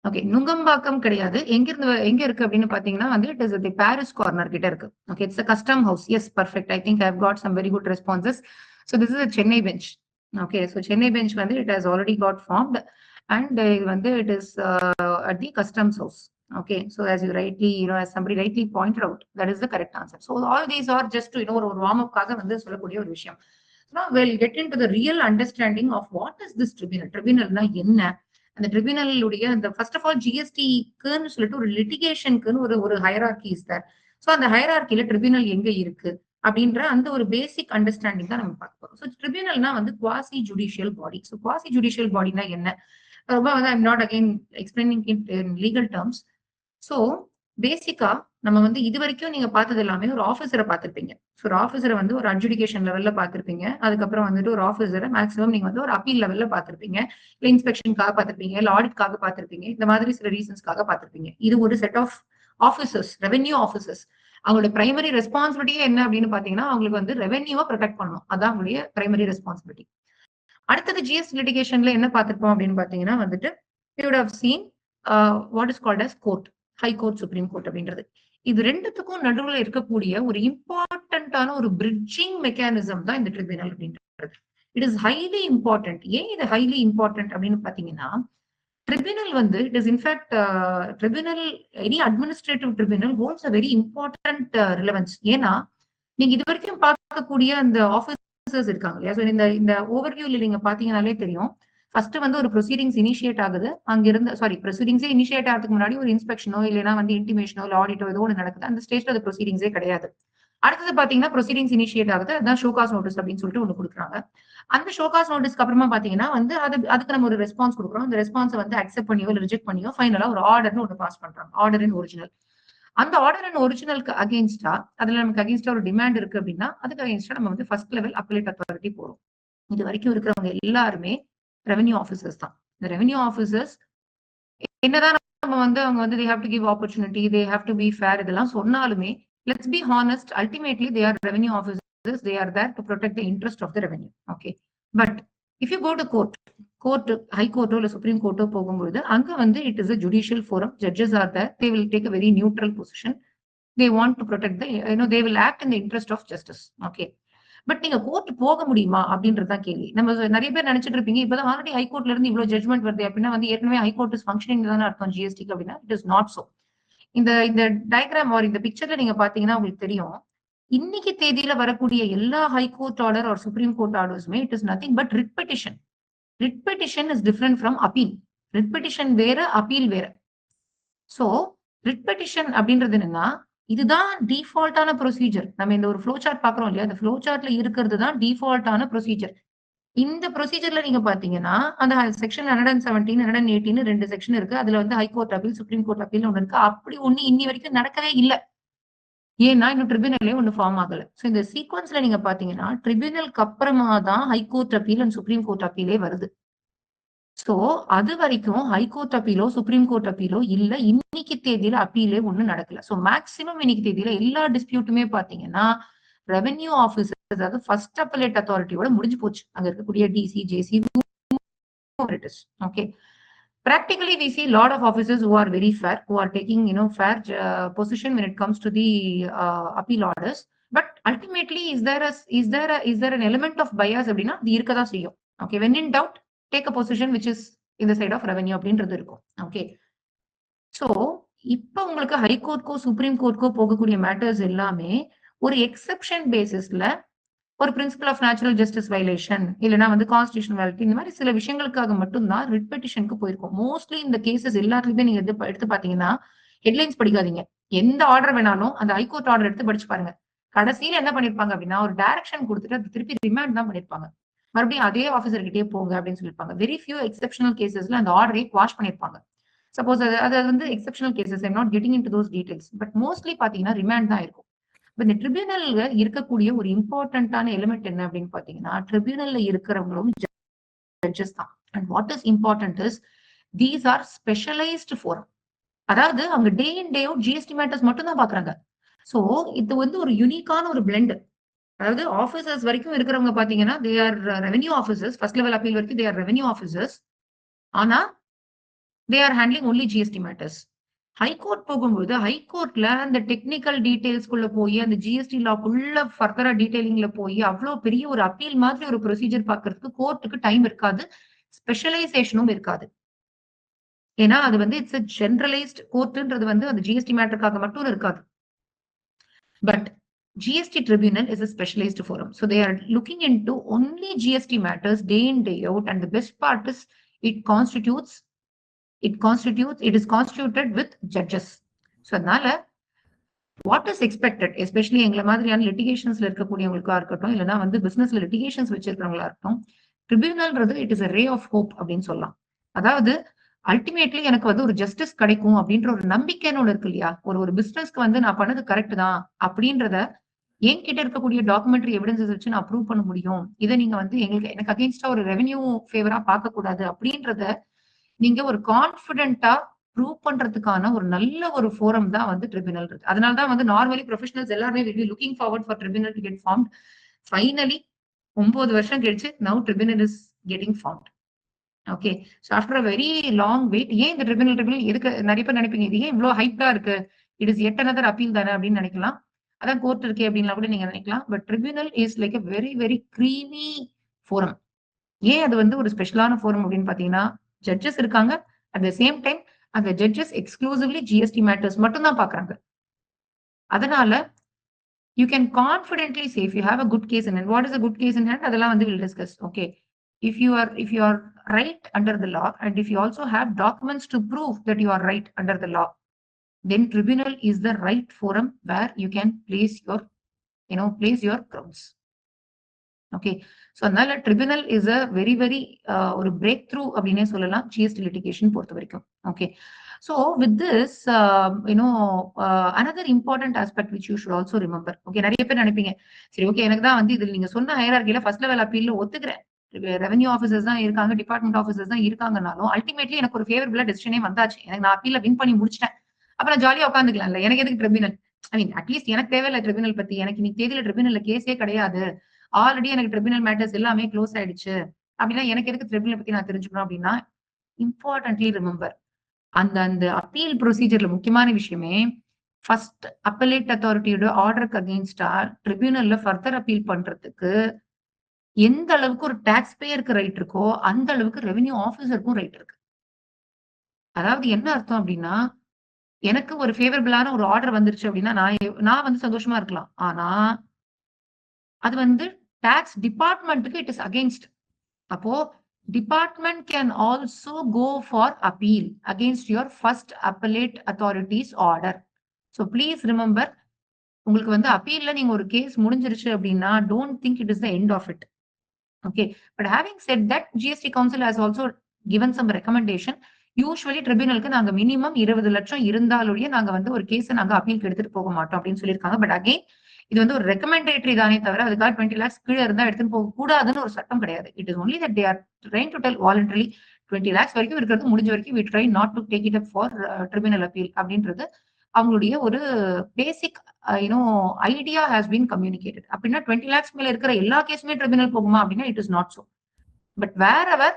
Okay, Nungambakkam கிடையாது. எங்க இருக்கு அப்படின்னு பாத்தீங்கன்னா வந்து it is at the Paris corner கிட்ட இருக்கு. Okay, it's a custom house. Yes, perfect. I think I've got some very good responses. So this is a Chennai bench. Okay, so Chennai bench வந்து it has already got formed and வந்து it is at the customs house. Okay, so as you rightly, as somebody rightly pointed out, that is the correct answer. So all these are just to, ஒரு warm up காக வந்து சொல்லக்கூடிய ஒரு விஷயம். Now we'll get into the real understanding of what is this tribunal. Tribunalனா என்ன? அந்த tribunal உடைய அந்த first of all GST-க்குன்னு சொல்லிட்டு ஒரு litigation-க்குன்னு ஒரு hierarchy is there. So அந்த hierarchy-ல tribunal எங்க இருக்கு அப்படின்ற அந்த ஒரு பேசிக் அண்டர்ஸ்டாண்டிங் தான் நம்ம பார்க்க போறோம். ஸோ ட்ரிபியூனல்னா வந்து குவாசி ஜுடிஷியல் பாடி. ஸோ குவாசி ஜுடிஷியல் பாடினா என்ன? ரொம்ப வந்து I'm not again explaining it in legal terms. So பேசிக்கா நம்ம வந்து இது வரைக்கும் நீங்க பார்த்தது எல்லாமே ஒரு ஆஃபீஸரை பார்த்திருப்பீங்க. ஸோ ஒரு ஆஃபீஸரை வந்து ஒரு அட்ஜுடிகேஷன் லெவல்ல பார்த்திருப்பீங்க. அதுக்கப்புறம் வந்துட்டு ஒரு ஆஃபீஸரை மேக்ஸிமம் நீங்க வந்து ஒரு அப்பீல் லெவல்ல பார்த்திருப்பீங்க. இல்ல இன்ஸ்பெக்ஷனுக்காக பார்த்திருப்பீங்க, இல்ல ஆடிட்காக பார்த்திருப்பீங்க. இந்த மாதிரி சில ரீசன்ஸ்க்காக பார்த்திருப்பீங்க. இது ஒரு set of officers, revenue officers. அவங்களோட பிரைமரி ரெஸ்பான்சிபிலிட்டியே என்ன அப்படின்னு பாத்தீங்கன்னா, அவங்களுக்கு வந்து ரெவென்யூவை ப்ரொடெக்ட் பண்ணணும். அதான் அவங்களுடைய பிரைமரி ரெஸ்பான்சிபிலிட்டி. அடுத்தது ஜிஎஸ்டி லிட்டிகேஷன்ல என்ன பார்த்திருப்போம் அப்படின்னு பாத்தீங்கன்னா வந்துட்டு, you would have seen what is called as court, high court, supreme court அப்படின்றது. இது ரெண்டுத்துக்கும் நடுவுல இருக்கக்கூடிய ஒரு இம்பார்ட்டன்டான ஒரு பிரிட்ஜிங் மெக்கானிசம் தான் இந்த ட்ரிபியூனல் அப்படின்றது. It is highly important. ஏன் இது ஹைலி இம்பார்ட்டன்ட் அப்படின்னு பாத்தீங்கன்னா, tribunal வந்து it is in fact tribunal, any administrative tribunal holds a very important relevance. ஏன்னா நீங்க இது வரைக்கும் பார்க்கக்கூடிய அந்த ஆபீசர்ஸ் இருக்காங்க இல்லையா, இந்த இந்த ஓவர்வியூல நீங்க பாத்தீங்கன்னாலே தெரியும். ஃபர்ஸ்ட் வந்து ஒரு ப்ரொசீடிங்ஸ் இனிஷியேட் ஆகுது. அங்கிருந்து ப்ரொசீடிங்ஸே இனிஷியேட் ஆகிறதுக்கு முன்னாடி ஒரு இன்ஸ்பெக்ஷனோ இல்லைன்னா வந்து இன்டிமேஷனோ இல்ல ஆடிட்டோ ஏதோ ஒன்று நடக்குது. அந்த ஸ்டேஜ்ல அது ப்ரொசீடிங்ஸே கிடையாது. அடுத்தது பாத்தீங்கன்னா ப்ரொசீடிங்ஸ் இனிஷியேட் ஆகுது. அதான் ஷோகாஸ் நோட்டீஸ் அப்படின்னு சொல்லிட்டு ஒண்ணு கொடுக்குறாங்க. அந்த ஷோகாஸ் நோட்டீஸ்க்கு அப்புறமா பாத்தீங்கன்னா வந்து அதுக்கு நம்ம ஒரு ரெஸ்பான்ஸ் கொடுக்குறோம். அந்த ரெஸ்பான்ஸ் வந்து அக்செப்ட் பண்ணியோ இல்ல ரிஜெக்ட் பண்ணியோ ஃபைனலா ஒரு ஆர்டர்னு ஒன்று பாஸ் பண்றாங்க. Order in original. அந்த ஆர்டர் இன் ஒரிஜினலுக்கு அகேன்ஸ்டா, அதுல நமக்கு அகேன்ஸ்டா ஒரு டிமாண்ட் இருக்கு அப்படின்னா அதுக்கு அகேன்ஸ்டா நம்ம வந்து ஃபர்ஸ்ட் லெவல் அப்பலேட் அத்தாரிட்டி போறோம். இது வரைக்கும் இருக்கிறவங்க எல்லாருமே ரெவென்யூ ஆஃபீஸர்ஸ் தான். இந்த ரெவென்யூ ஆஃபீஸர்ஸ் என்னதான் நம்ம வந்து அவங்க வந்து they have to give opportunity, they have to be fair இதெல்லாம் சொன்னாலுமே, let's be honest, ultimately they are revenue officers. They are there to protect the interest of the revenue. Okay, but if you go to court, high court or supreme court போகும்போது அங்க வந்து it is a judicial forum. Judges are there. They will take a very neutral position. They want to protect the, they will act in the interest of justice. Okay, but நீங்க court போக முடியுமா அப்படின்றதுதான் கேள்வி. நம்ம நிறைய பேர் நினைச்சிட்டு இருப்பீங்க, இப்பதான் ஆல்ரெடி ஹைகோர்ட்ல இருந்து இவ்வளவு ஜட்மெண்ட் வருது அப்படின்னா வந்து ஏற்கனவே ஹைகோர்ட் இஸ் ஃபங்க்ஷனிங் தானே அர்த்தம் ஜிஎஸ்டிக்கு அப்படின்னா இட் இஸ் நாட் சோ. இந்த இந்த டயக்ராம் ஆர் இந்த பிக்சர்ல நீங்க பாத்தீங்கன்னா உங்களுக்கு தெரியும், இன்னைக்கு தேதியில வரக்கூடிய எல்லா high court order or supreme court ஆர்டர்ஸுமே it is nothing but writ petition. Writ petition is different from appeal. Writ petition வேற, அப்பீல் வேற. சோ ரிட் பெட்டிஷன் அப்படின்றது என்னன்னா, இதுதான் டிஃபால்ட்டான ப்ரொசீஜர். நம்ம இந்த ஒரு ஃப்ளோ சார்ட் பாக்குறோம் இல்லையா, அந்த ஃப்ளோ சார்ட்ல இருக்கிறது தான் டிஃபால்ட்டான ப்ரொசீஜர். இந்த ப்ரொசீஜர்ல நீங்க பாத்தீங்கன்னா அந்த செக்ஷன் 117, 118 ரெண்டு செக்ஷன் இருக்கு. அதுல வந்து high court appeal, supreme court appeal ஒண்ணு இருக்கு. அப்படி ஒண்ணு இன்னி வரைக்கும் நடக்கவே இல்லை. ஏன்னா இன்னும் ட்ரிபியூனலே ஒண்ணு ஃபார்ம் ஆகல. சோ இந்த சீக்வன்ஸ்ல நீங்க பாத்தீங்கன்னா ட்ரிபியூனலுக்கு அப்புறமா தான் high court appeal and supreme court அப்பீலே வருது. சோ அது வரைக்கும் ஹைகோர்ட் அப்பீலோ சுப்ரீம் கோர்ட் அப்பீலோ இல்ல, இன்னைக்கு தேதியில அப்பீலே ஒண்ணு நடக்கல. சோ மேக்சிமம் இன்னைக்கு தேதியில எல்லா டிஸ்பியூட்டுமே பாத்தீங்கன்னா ரெவென்யூ ஆபீசர், அதாவது ஃபர்ஸ்ட் அப்பலேட் அத்தாரிட்டியோட முடிஞ்சு போச்சு. அங்க இருக்கக்கூடிய DC, JC. Okay, practically we see a lot of officers who are very fair, who are taking fair position when it comes to the appeal orders. But ultimately is there an element of bias அப்படின்னா அது இருக்கதா செய்யும். Okay, when in doubt take a position which is in the side of revenue அப்படின்றது இருக்கும். Okay, so இப்போ உங்களுக்கு ஹைகோர்ட்கோ supreme கோர்ட்கோ போகக்கூடிய matters எல்லாமே ஒரு எக்ஸெப்ஷன் பேசிஸ்ல ஒரு principle of natural justice violation இல்லைன்னா வந்து கான்ஸ்டிடியூஷன் வேலிட்டி இந்த மாதிரி சில விஷயங்களுக்காக மட்டும்தான் ரிட் பெட்டிஷனுக்கு போயிருக்கும். மோஸ்ட்லி இந்த கேசஸ் எல்லாத்துலயுமே நீங்க எடுத்து பாத்தீங்கன்னா ஹெட்லைன்ஸ் படிக்காதீங்க. எந்த ஆர்டர் வேணாலும் அந்த ஹைகோர்ட் ஆர்டர் எடுத்து படிச்சு பாருங்க. கடைசியில என்ன பண்ணிருப்பாங்க அப்படின்னா ஒரு டைரக்ஷன் கொடுத்துட்டு அது திருப்பி ரிமாண்ட் தான் பண்ணிருப்பாங்க. மறுபடியும் அதே ஆஃபீஸர் கிட்டே போங்க அப்படின்னு சொல்லிருப்பாங்க. வெரி ஃபியூ எக்ஸெப்ஷனல் கேசஸ்ல அந்த ஆர்டரை வாஷ் பண்ணிருப்பாங்க. சப்போஸ் அது வந்து exceptional cases, I'm not getting into those details. But mostly பாத்தீங்கன்னா ரிமாண்ட் தான் இருக்கும். இந்த ட்ரிபியூனல்ல இருக்கக்கூடிய ஒரு இம்பார்ட்டன்டான எலிமெண்ட் என்ன அப்படின்னு பாத்தீங்கன்னா, ட்ரிபியூனல்ல இருக்கிறவங்களும் ஜட்ஜஸ் தான். And what is important is these are specialised forum. அதாவது அவங்க டே இன் டே அவுட் ஜிஎஸ்டி மேட்டர்ஸ் மட்டும் தான் பாக்குறாங்க. சோ இது வந்து ஒரு யூனிக்கான ஒரு பிளெண்ட். அதாவது ஆபீசர்ஸ் வரைக்கும் இருக்கிறவங்க பாத்தீங்கன்னா they are revenue officers. First level appeal வரைக்கும் தே ஆர் ரெவென்யூ ஆபீசர்ஸ். ஆனா they are handling only GST matters. High court போகும்போது ஹைகோர்ட்ல அந்த டெக்னிக்கல் டீடைல்ஸ்குள்ள போய் அந்த ஜிஎஸ்டி லாக்குள்ள ஃபர்தரா டீடைலிங்ல போய் அவ்வளவு பெரிய ஒரு அப்பீல் மாதிரி ஒரு ப்ரொசீஜர் பாக்குறதுக்கு கோர்ட்டுக்கு டைம் இருக்காது, ஸ்பெஷலைசேஷனும் இருக்காது. ஏன்னா அது வந்து இட்ஸ் ஜெனரலைஸ்ட் கோர்ட்ன்றது வந்து அந்த ஜிஎஸ்டி மேட்டருக்காக மட்டும் இருக்காது. But GST tribunal is a specialized forum. So they are looking into only GST matters day in, day out. And the best part is it is constituted with judges. So அதனால what is expected, especially எங்களை மாதிரியான லிட்டிகேஷன்ஸ்ல இருக்கக்கூடியவங்களுக்கா இருக்கட்டும், இல்லைன்னா வந்து பிசினஸ்ல litigations வச்சிருக்கிறவங்களா இருக்கட்டும், ட்ரிபியூனல்ன்றது it is a ray of hope அப்படின்னு சொல்லலாம். அதாவது அல்டிமேட்லி எனக்கு வந்து ஒரு ஜஸ்டிஸ் கிடைக்கும் அப்படின்ற ஒரு நம்பிக்கைன்னு ஒண்ணு இருக்கு இல்லையா? ஒரு பிசினஸ்க்கு வந்து நான் பண்ணது கரெக்ட் தான் அப்படின்றத என்கிட்ட இருக்கக்கூடிய டாக்குமெண்டரி எவிடன்ஸஸ் வச்சு நான் ப்ரூவ் பண்ண முடியும். இத நீங்க வந்து எனக்கு அகைன்ஸ்டா ஒரு ரெவென்யூ ஃபேவரா பார்க்கக்கூடாது அப்படின்றத நீங்க ஒரு கான்ஃபிடென்ட்டா ப்ரூவ் பண்றதுக்கான ஒரு நல்ல ஒரு ஃபோரம் தான் வந்து ட்ரிபியூனல் இருக்கு. அதனால தான் வந்து நார்மலி ப்ரொஃபஷனல்ஸ் எல்லாருமே will be looking forward for tribunal to get formed. Finally 9 வருஷம் கழிச்சு now tribunal is getting formed. Okay. So after a very long wait ஏன் இந்த ட்ரிபியூனல் எதுக்கு நிறைய பேர் நினைப்பீங்க இது ஏன் இவ்வளவு ஹைப்டா இருக்கு? It is yet another appeal தானே அப்படின்னு நினைக்கலாம். அதான் கோர்ட் இருக்கே அப்படின்லாம் கூட நீங்க நினைக்கலாம். But tribunal is like a very very creamy forum. ஏன் அது வந்து ஒரு ஸ்பெஷலான ஃபோரம் அப்படின்னு பாத்தீங்கன்னா ஜட்ஜஸ் இருக்காங்க. அட் த சேம் டைம் அந்த ஜட்ஜஸ் எக்ஸ்க்ளூசிவ்லி ஜிஎஸ்டி மேட்டர்ஸ் மட்டும் தான் பாக்குறாங்க. அதனால you can confidently say if you have a good case in hand. What is a good case in hand? அதெல்லாம் வந்து we'll discuss. Okay. If you are right under the law and if you also have documents to prove that you are right under the law, then tribunal is the right forum where you can place your grounds. Okay. So அதனால tribunal is a very very ஒரு breakthrough அப்படின்னே சொல்லலாம் GST litigation பொறுத்த வரைக்கும். Okay. So with this, another important aspect which you should also remember. Okay, நிறைய பேர் நினைப்பீங்க சரி ஓகே எனக்கு தான் வந்து இதுல நீங்க சொன்ன ஹையரார்கில ஃபர்ஸ்ட் லெவல் அப்பீல்ல ஒத்துக்கிறேன். ரெவென்யூ ஆஃபீஸர்ஸ் தான் இருக்காங்க, டிபார்ட்மெண்ட் ஆஃபீஸர்ஸ் தான் இருக்காங்கனாலும் அல்டிமேட்லி எனக்கு ஒரு ஃபேவரபிளா டெசிஷனே வந்தாச்சு. எனக்கு நான் அப்பீல்ல வின் பண்ணி முடிச்சிட்டேன். அப்ப நான் ஜாலியா உட்காந்துக்கலாம்ல. எனக்கு எதுக்கு ட்ரிபியூனல்? ஐ மீன் அட்லீஸ்ட் எனக்கு தேவையில்ல ட்ரிபியூனல் பத்தி. எனக்கு இன்னைக்கு தேதியில ட்ரிபியூனல்ல கேஸே கிடையாது. ஆல்ரெடி எனக்கு ட்ரிபியூனல் மேட்டர்ஸ் எல்லாமே க்ளோஸ் ஆயிடுச்சு. அப்படின்னா எனக்கு எதுக்கு ட்ரிபியூனல் பத்தி நான் தெரிஞ்சுக்கணும் அப்படின்னா இம்பார்ட்டன்ட்லி ரிமெம்பர் அந்த அப்பீல் ப்ரொசீஜர்ல முக்கியமான விஷயமே ஃபர்ஸ்ட் அப்பலேட் அத்தாரிட்டியோட ஆர்டருக்கு அகெயின்ஸ்டா ட்ரிபியூனல்ல ஃபர்தர் அப்பீல் பண்றதுக்கு எந்த அளவுக்கு ஒரு டாக்ஸ் பேயருக்கு ரைட் இருக்கோ அந்த அளவுக்கு ரெவென்யூ ஆபீசருக்கும் ரைட் இருக்கு. அதாவது என்ன அர்த்தம் அப்படின்னா எனக்கு ஒரு ஃபேவரபிளான ஒரு ஆர்டர் வந்துருச்சு அப்படின்னா நான் வந்து சந்தோஷமா இருக்கலாம். ஆனா அது வந்து டாக்ஸ் டிபார்ட்மெண்ட்டுக்கு இட் இஸ் அகெயின்ஸ்ட். அப்போ department can also go for appeal against your first appellate authority's order. So please remember, உங்களுக்கு வந்து அப்பீல்ல நீங்க ஒரு கேஸ் முடிஞ்சிருச்சு அப்படின்னா don't think it is the end of it. Okay. But having said that, GST Council has also given some recommendation. Usually tribunalக்கு நாங்க minimum 20 லட்சம் இருந்தாலுடைய நாங்க வந்து ஒரு கேஸை நாங்க அப்பீலுக்கு எடுத்துட்டு போக மாட்டோம் அப்படின்னு சொல்லியிருக்காங்க. பட் அகைன் இது வந்து ஒரு ரெக்கமெண்டேட்டரி தானே தவிர அதுக்காக 20 lakhs கீழே இருந்தா எடுத்துட்டு போக கூடாதுன்னு ஒரு சட்டம் கிடையாது. It is only that they are trying to tell voluntarily 20 lakhs வரைக்கும் இருக்கிறது முடிஞ்ச வரைக்கும் we try not to take it up for tribunal appeal அப்படின்றது அவங்களுடைய ஒரு basic idea has been communicated. அப்படின்னா 20 lakhs மேல இருக்கிற எல்லா கேஸுமே ட்ரிபியூனல் போகுமா அப்படின்னா it is not so. But wherever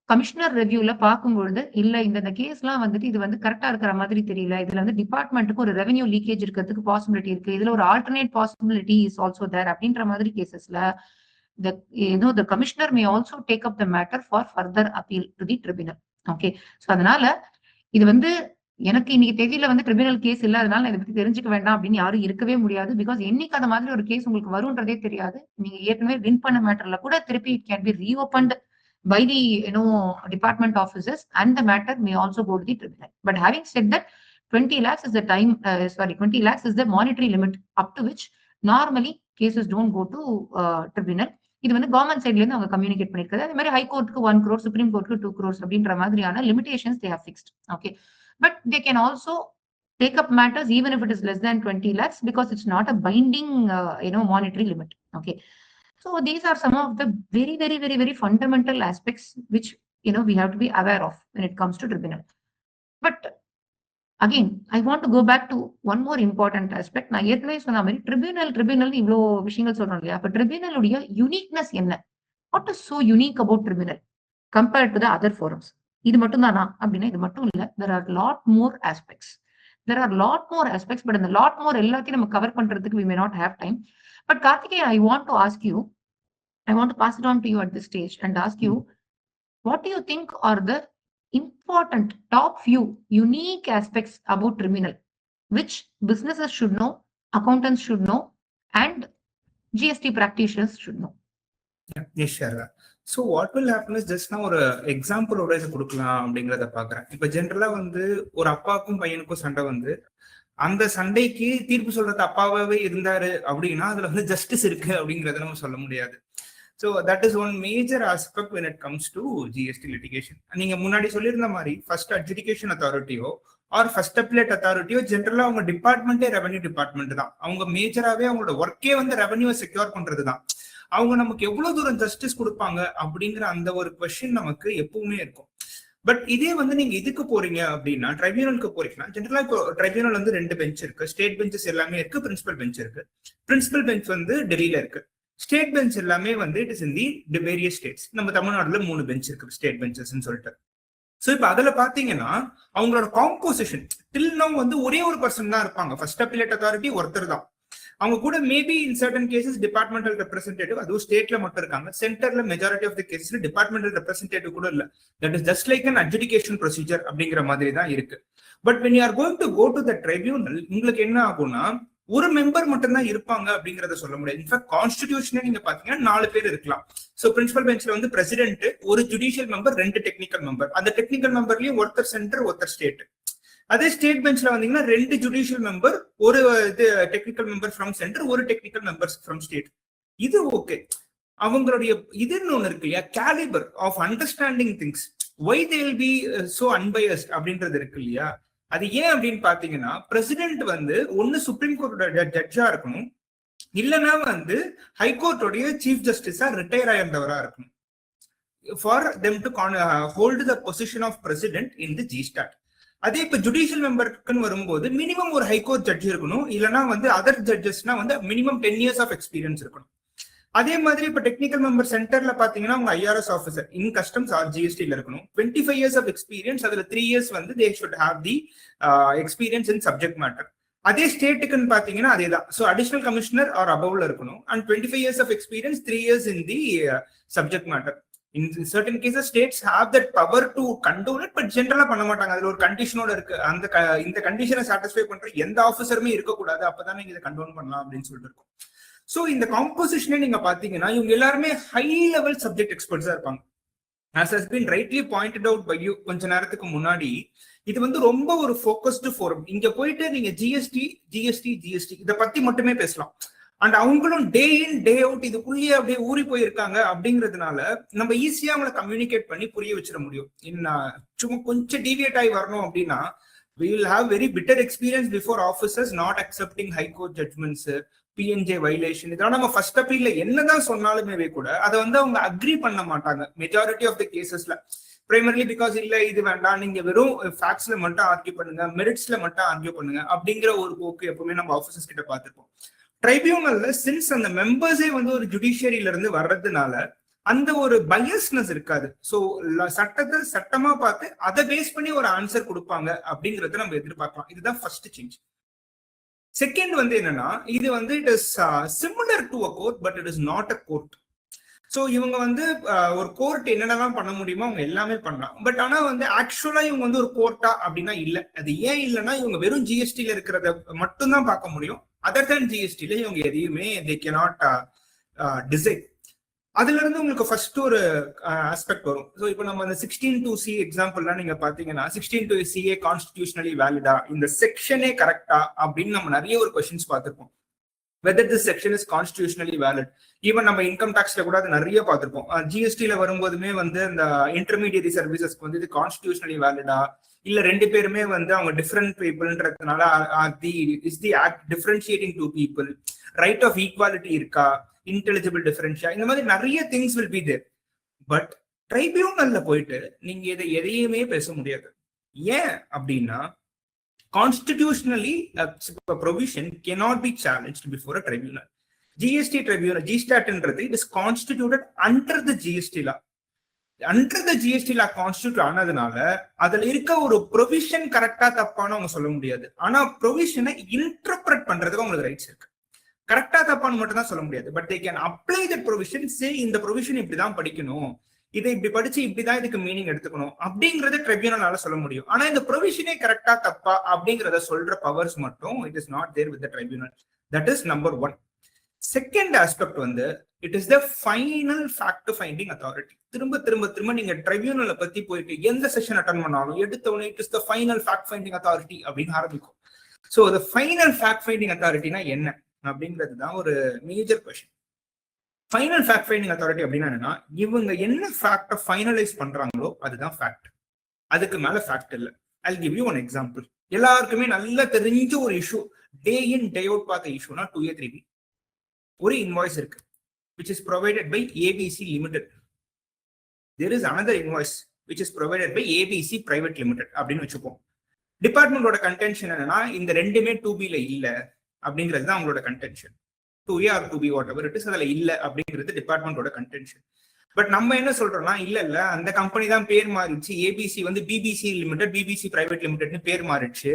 commissioner ரிவ்யூல பார்க்கும்பொழுது இல்ல இந்த கேஸ் எல்லாம் வந்துட்டு இது வந்து கரெக்டா இருக்கிற மாதிரி தெரியல, இதுல வந்து டிபார்ட்மெண்ட்டுக்கு ஒரு ரெவென்யூ லீக்கேஜ் இருக்கிறதுக்கு பாசிபிலிட்டி இருக்கு, இதுல ஒரு ஆல்டர்னேட் பாசிபிலிட்டி இஸ் ஆல்சோ தேர் அப்படின்ற மாதிரி கேசஸ்ல the commissioner may also take up the matter for further appeal to the tribunal. Okay. So அதனால இது வந்து எனக்கு இன்னைக்கு தேதியில வந்து ட்ரிபியூனல் கேஸ் இல்ல அதனால இதை பத்தி தெரிஞ்சுக்க வேண்டாம் அப்படின்னு யாரும் இருக்கவே முடியாது. பிகாஸ் என்னைக்கு அந்த மாதிரி ஒரு கேஸ் உங்களுக்கு வரும்ன்றதே தெரியாது. நீங்க ஏற்கனவே வின் பண்ண மேட்டர்ல கூட திருப்பி it can be reopened by the department offices and the matter may also go to the tribunal. But having said that, 20 lakhs is the 20 lakhs is the monetary limit up to which normally cases don't go to tribunal. இது வந்து government சைட்ல இருந்து அவங்க communicate பண்ணிருக்காது. அதே மாதிரி high கோர்ட்டுக்கு 1 crore, supreme கோர்ட்டுக்கு 2 crores அப்படின்ற மாதிரியான limitations they have fixed. Okay. But they can also take up matters even if it is less than 20 lakhs because it's not a binding monetary limit. Okay. So these are some of the very, very, very, very fundamental aspects which we have to be aware of when it comes to tribunal. But again, I want to go back to one more important aspect. நான் ஏற்கனவே சொன்ன மாதிரி tribunal இவ்வளோ விஷயங்கள் சொல்றோம் இல்லையா? அப்ப tribunal உடைய யூனிக்னஸ் என்ன? What is so unique about tribunal compared to the other forums? இது மட்டும் தானா அப்படின்னா இது மட்டும் இல்ல. There are lot more aspects. There are lot more aspects, but இந்த lot more எல்லாத்தையும் நம்ம கவர் பண்றதுக்கு we may not have time. But Karthikeyan, I want to ask you, I want to pass it on to you at this stage and ask you, what do you think are the important top few unique aspects about tribunal which businesses should know, accountants should know, and GST practitioners should know? Yes, sure. So what will happen is just now ஒரு எக்ஸாம்பிளோட இதை கொடுக்கலாம் அப்படிங்கிறத பாக்குறேன். இப்ப ஜென்ரலா வந்து ஒரு அப்பாவுக்கும் பையனுக்கும் சண்டை வந்து அந்த சண்டைக்கு தீர்ப்பு சொல்றது அப்பாவே இருந்தாரு அப்படின்னா அதுல வந்து ஜஸ்டிஸ் இருக்கு அப்படிங்கறத நம்ம சொல்ல முடியாது. So that is one major aspect when it comes to GST litigation. நீங்க முன்னாடி சொல்லியிருந்த மாதிரி ஃபர்ஸ்ட் அட்ஜுடிகேஷன் அத்தாரிட்டியோ ஆர் ஃபர்ஸ்ட் அப்பலேட் அத்தாரிட்டியோ ஜென்ரலா அவங்க டிபார்ட்மெண்ட்டே ரெவன்யூ டிபார்ட்மெண்ட் தான். அவங்க மேஜராகவே அவங்களோட ஒர்க்கே வந்து ரெவன்யூவை செக்யூர் பண்றது தான். அவங்க நமக்கு எவ்வளவு தூரம் ஜஸ்டிஸ் கொடுப்பாங்க அப்படிங்கிற அந்த ஒரு கொஸ்டின் நமக்கு எப்பவுமே இருக்கும். பட் இதே வந்து நீங்க இதுக்கு போறீங்க அப்படின்னா, ட்ரைபியூனலுக்கு போறீங்கன்னா, ஜென்ரலா இப்போ ட்ரைபியூனல் வந்து 2 பெஞ்ச் இருக்கு. ஸ்டேட் பெஞ்சஸ் எல்லாமே இருக்கு, பிரின்சிபல் பெஞ்ச் இருக்கு. பிரின்சிபல் பெஞ்ச் வந்து டெல்லியில இருக்கு. ஸ்டேட் பெஞ்ச் எல்லாமே வந்து it is in the various states. நம்ம தமிழ்நாடுல 3 பெஞ்ச் இருக்கு ஸ்டேட் பெஞ்சஸ் சொல்லிட்டு. சோ இப்ப அதுல பாத்தீங்கன்னா அவங்களோட காம்போசிஷன் டில் நவ் வந்து ஒரே ஒரு பர்சன் தான் இருப்பாங்க. ஃபர்ஸ்ட் அப்பீலேட் அத்தாரிட்டி ஒருத்தர் தான். அவங்க கூட maybe in certain cases departmental representative, அதுவும் ஸ்டேட்ல மட்டும் இருக்காங்க. சென்டர்ல மெஜாரிட்டி ஆஃப் தி கேசஸ்ல டிபார்ட்மெண்டல் ரெப்ரஸன்டேட்டிவ் கூட இல்ல. That is just like an adjudication procedure அப்படிங்கிற மாதிரி தான் இருக்கு. But when you are going to go to the tribunal, உங்களுக்கு என்ன ஆகும்னா ஒரு மெம்பர் மட்டும் தான் இருப்பாங்க அப்படிங்கறத சொல்ல முடியாது. இன்ஃபேக்ட் கான்ஸ்டிடியூஷனே நீங்க பாத்தீங்கன்னா 4 பேர் இருக்கலாம். சோ பிரின்சிபல் பெஞ்ச்ல வந்து பிரசிடென்ட், ஒரு ஜுடிஷியல் மெம்பர், 2 டெக்னிக்கல் மெம்பர். அந்த டெக்னிக்கல் மெம்பர்லயும் ஒருத்தர் சென்டர், ஒருத்தர் ஸ்டேட். அதே ஸ்டேட் பெஞ்ச்ல வந்தீங்கன்னா 2 ஜுடிஷியல் மெம்பர், ஒரு டெக்னிக்கல் மெம்பர் ஃப்ரம் சென்டர், ஒரு டெக்னிக்கல் மெம்பர்ஸ் ஃப்ரம் ஸ்டேட். இது ஓகே. அவங்களுடைய இதுன்னு ஒண்ணு இருக்கு இல்லையா, calibre of understanding things, why they will be so unbiased அப்படின்றது இருக்கு இல்லையா. அது ஏன் அப்படின்னு பாத்தீங்கன்னா, பிரசிடென்ட் வந்து ஒன்னு சுப்ரீம் கோர்ட்டோட ஜட்ஜா இருக்கணும், இல்லைன்னா வந்து ஹைகோர்ட்டோடைய சீஃப் ஜஸ்டிஸா ரிட்டையர் ஆயிருந்தவரா இருக்கணும். For them to hold the position of president in the GSTAT. அதே இப்ப ஜுடிஷியல் மெம்பருக்குன்னு வரும்போது மினிமம் ஒரு ஹைகோர்ட் ஜட்ஜ் இருக்கணும், இல்லைன்னா வந்து அதர் ஜட்ஜஸ்னா வந்து மினிமம் 10 years ஆஃப் எக்ஸ்பீரியன்ஸ் இருக்கணும். அதே மாதிரி இப்ப டெக்னிக்கல் மெம்பர் சென்டர்ல பாத்தீங்கன்னா உங்க IRS officer in customs or ஜிஎஸ்டில இருக்கணும். 25 years ஆஃப் எக்ஸ்பீரியன்ஸ், அதுல 3 years வந்து they should have the experience in subject matter. அதே ஸ்டேட்டுக்குன்னு பாத்தீங்கன்னா அதேதான். ஸோ அடிஷனல் கமிஷனர் ஆர் அபவ்ல இருக்கணும். And 25 years of experience, 3 years in the subject matter. In certain cases states have that power to condone it, but ஜென்ரலா பண்ண மாட்டாங்க. அதுல ஒரு கண்டிஷனோட இருக்கு. அந்த இந்த கண்டிஷனை சாட்டிஸ்ஃபை பண்ற எந்த ஆஃபீஸருமே இருக்கக்கூடாது, அப்பதான் நீங்க இதை கண்டோன் பண்ணலாம் அப்படின்னு சொல்லிட்டு இருக்கும். சோ இந்த காம்போசிஷனே நீங்க பாத்தீங்கன்னா இவங்க எல்லாருமே ஹை லெவல் சப்ஜெக்ட் எக்ஸ்பர்ட்ஸா இருப்பாங்க. as has been rightly pointed out by you கொஞ்ச நேரத்துக்கு முன்னாடி, இது வந்து ரொம்ப ஒரு ஃபோக்கஸ்டு ஃபோரம். இங்க போயிட்டு நீங்க ஜிஎஸ்டி இதை பத்தி மட்டுமே பேசலாம். அண்ட் அவங்களும் டே இன் டே அவுட் இதுக்குள்ளேயே அப்படியே ஊறி போயிருக்காங்க. அப்படிங்கிறதுனால நம்ம ஈஸியா அவங்களை கம்யூனிகேட் பண்ணி புரிய வச்சிட முடியும். சும்மா கொஞ்சம் டீவியேட் ஆகி வரணும் அப்படின்னா we will have very bitter experience before officers not accepting high court judgments, PNJ violation. இதெல்லாம் நம்ம ஃபர்ஸ்ட் அப்பீல்ல என்னதான் சொன்னாலுமே கூட அதை வந்து அவங்க அக்ரி பண்ண மாட்டாங்க மெஜாரிட்டி ஆஃப் த கேசஸ்ல. பிரைமர்லி பிகாஸ் இல்ல இது வேண்டாம், நீங்க வெறும் ஃபேக்ட்ஸ்ல மட்டும் ஆர்கியூ பண்ணுங்க, மெரிட்ஸ்ல மட்டும் ஆர்கியூ பண்ணுங்க அப்படிங்கிற ஒரு போக்கு எப்பவுமே நம்ம ஆஃபீஸர்ஸ் கிட்ட பார்த்திருப்போம். ட்ரைபியூனல்ல சின்ஸ் அந்த மெம்பர்ஸே வந்து ஒரு ஜுடிஷியரியில இருந்து வர்றதுனால அந்த ஒரு பயஸ்னஸ் இருக்காது. சோ சட்டத்தை சட்டமா பார்த்து அதை பேஸ் பண்ணி ஒரு ஆன்சர் கொடுப்பாங்க அப்படிங்கறத நம்ம எதிர்பார்க்கலாம். இதுதான் ஃபர்ஸ்ட் சேஞ்ச். செகண்ட் வந்து என்னன்னா, இது வந்து it is similar to a court but it is not a court. So இவங்க வந்து ஒரு கோர்ட் என்னென்னலாம் பண்ண முடியுமோ அவங்க எல்லாமே பண்ணலாம். பட் ஆனா வந்து ஆக்சுவலா இவங்க வந்து ஒரு கோர்ட்டா அப்படின்னா இல்ல. அது ஏன் இல்லைன்னா இவங்க வெறும் ஜிஎஸ்டில இருக்கிறத மட்டும்தான் பார்க்க முடியும். அதர் தேன் ஜிஎஸ்டில இவங்க எதையுமே they cannot decide. அதுல இருந்து உங்களுக்கு ஃபர்ஸ்ட் ஒரு ஆஸ்பெக்ட் வரும். ஸோ இப்போ நம்ம அந்த 16(2)C எக்ஸாம்பிள்லாம் நீங்க பாத்தீங்கன்னா 16(2)CA கான்ஸ்டிடியூஷனலி வேலிடா, இந்த செக்ஷனே கரெக்டா அப்படின்னு நம்ம நிறைய ஒரு கொஸ்டின்ஸ் பார்த்திருப்போம். whether this section is constitutionally valid. Even நம்ம இன்கம் டாக்ஸ்ல கூட அது நிறைய பார்த்திருப்போம். ஜிஎஸ்டில வரும்போதுமே வந்து அந்த இன்டர்மீடியரி சர்வீசஸ்க்கு வந்து இது கான்ஸ்டிடியூஷனலி வேலிடா, இல்ல 2 பேருமே வந்து அவங்க டிஃபரெண்ட் பீப்புள்ன்றதுனால is the act differentiating two people, right of equality இருக்கா, இன்டெலிஜிபிள் டிஃபரன்ஷியா, இந்த மாதிரி நிறைய things will be there. But ட்ரைபியூனல்ல போயிட்டு நீங்க இதை எதையுமே பேச முடியாது. ஏன் அப்படின்னா constitutionally provision cannot be challenged before a tribunal. GST tribunal ஜிஸ்டாட்ன்றது it is constituted under the GST law. Under the GST law constitute ஆனதுனால அதுல இருக்க ஒரு ப்ரொவிஷன் கரெக்டா தப்பான்னு அவங்க சொல்ல முடியாது. ஆனா ப்ரொவிஷனை இன்டர்பிரட் பண்றதுக்கு அவங்களுக்கு ரைட்ஸ் இருக்கு. கரெக்டா தப்பான்னு மட்டும் தான் சொல்ல முடியாது. But they can apply that provision, say இந்த ப்ரொவிஷன் இப்படிதான் படிக்கணும், இதை இப்படி படிச்சு இப்படிதான் இதுக்கு மீனிங் எடுத்துக்கணும் அப்படிங்கறத ட்ரிபியூனலால சொல்ல முடியும். ஆனா இந்த ப்ரொவிஷனே கரெக்டா தப்பா அப்படிங்கறத சொல்ற பவர்ஸ் மட்டும் it is not there with the tribunal. That is number 1. Second aspect வந்து it is the final fact finding authority. திரும்ப திரும்ப திரும்ப நீங்க ட்ரிபியூனலை பத்தி போயிட்டு எந்த செஷன் அட்டன் பண்ணாலும் எடுத்தவொடனே it is the final fact finding authority அப்படின்னு ஆரம்பிக்கும். So the final fact finding அத்தாரிட்டினா என்ன அப்படிங்கிறது தான் ஒரு major question. Final fact finding authority அப்படின்னா என்னன்னா, இவங்க என்ன ஃபேக்டை ஃபைனலைஸ் பண்றாங்களோ அதுதான் ஃபேக்ட், அதுக்கு மேல ஃபேக்ட் இல்லை. I'll give you one example. எல்லாருக்குமே நல்லா தெரிஞ்ச ஒரு இஷ்யூ, டே இன் டே அவுட் பார்த்த இஷ்யூனா 2A 3B. ஒரு இன்வாய்ஸ் இருக்கு which is provided by ABC Limited. There is another invoice which is provided by ABC Private Limited அப்படின்னு வச்சுப்போம். டிபார்ட்மெண்டோட கன்டென்ஷன் என்னன்னா, இந்த ரெண்டுமே 2Bல இல்ல அப்படிங்கிறது தான் அவங்களோட contention. 2A or 2B whatever it is, அதுல இல்ல அப்படிங்கிறது டிபார்ட்மெண்டோட கன்டென்ஷன். பட் நம்ம என்ன சொல்றோம்னா, இல்ல அந்த கம்பெனி தான் பேர் மாறிடுச்சு, ஏபிசி வந்து பிபிசி லிமிடெட், பிபிசி பிரைவேட் லிமிடெட்னு பேர் மாறிடுச்சு,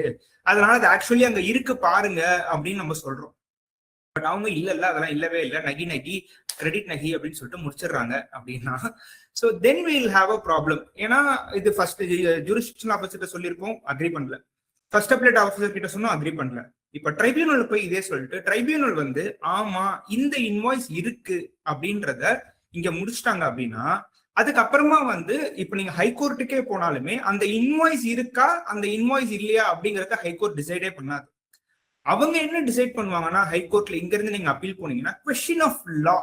அதனால அது ஆக்சுவலி அங்க இருக்கு பாருங்க அப்படின்னு நம்ம சொல்றோம். பட் அவங்க இல்ல அதெல்லாம் இல்லவே இல்லை, நகி கிரெடிட் நகி அப்படின்னு சொல்லிட்டு முடிச்சிடுறாங்க அப்படின்னா, so then will have a problem. ஏன்னா இது ஃபர்ஸ்ட் ஜூரிஸ்டிக்ஷனல் ஆஃபீஸர்கிட்ட சொல்லியிருப்போம், அக்ரி பண்ணல. ஃபர்ஸ்ட் அப்ளேட் ஆஃபீஸர் கிட்ட சொன்னோம், அக்ரி பண்ணல. இப்ப ட்ரைபியூனல் போய் இதே சொல்லிட்டு ட்ரைபியூனல் வந்து ஆமா இந்த இன்வாய்ஸ் இருக்கு அப்படின்றத இங்க முடிச்சிட்டாங்க அப்படின்னா, அதுக்கப்புறமா வந்து இப்ப நீங்க ஹைகோர்ட்டுக்கே போனாலுமே அந்த இன்வாய்ஸ் இருக்கா அந்த இன்வாய்ஸ் இல்லையா அப்படிங்கறத ஹைகோர்ட் டிசைடே பண்ணாது. அவங்க என்ன டிசைட் பண்ணுவாங்கன்னா, ஹைகோர்ட்ல இங்க இருந்து நீங்க அப்பீல் போனீங்கன்னா கொஸ்டின் ஆஃப் லா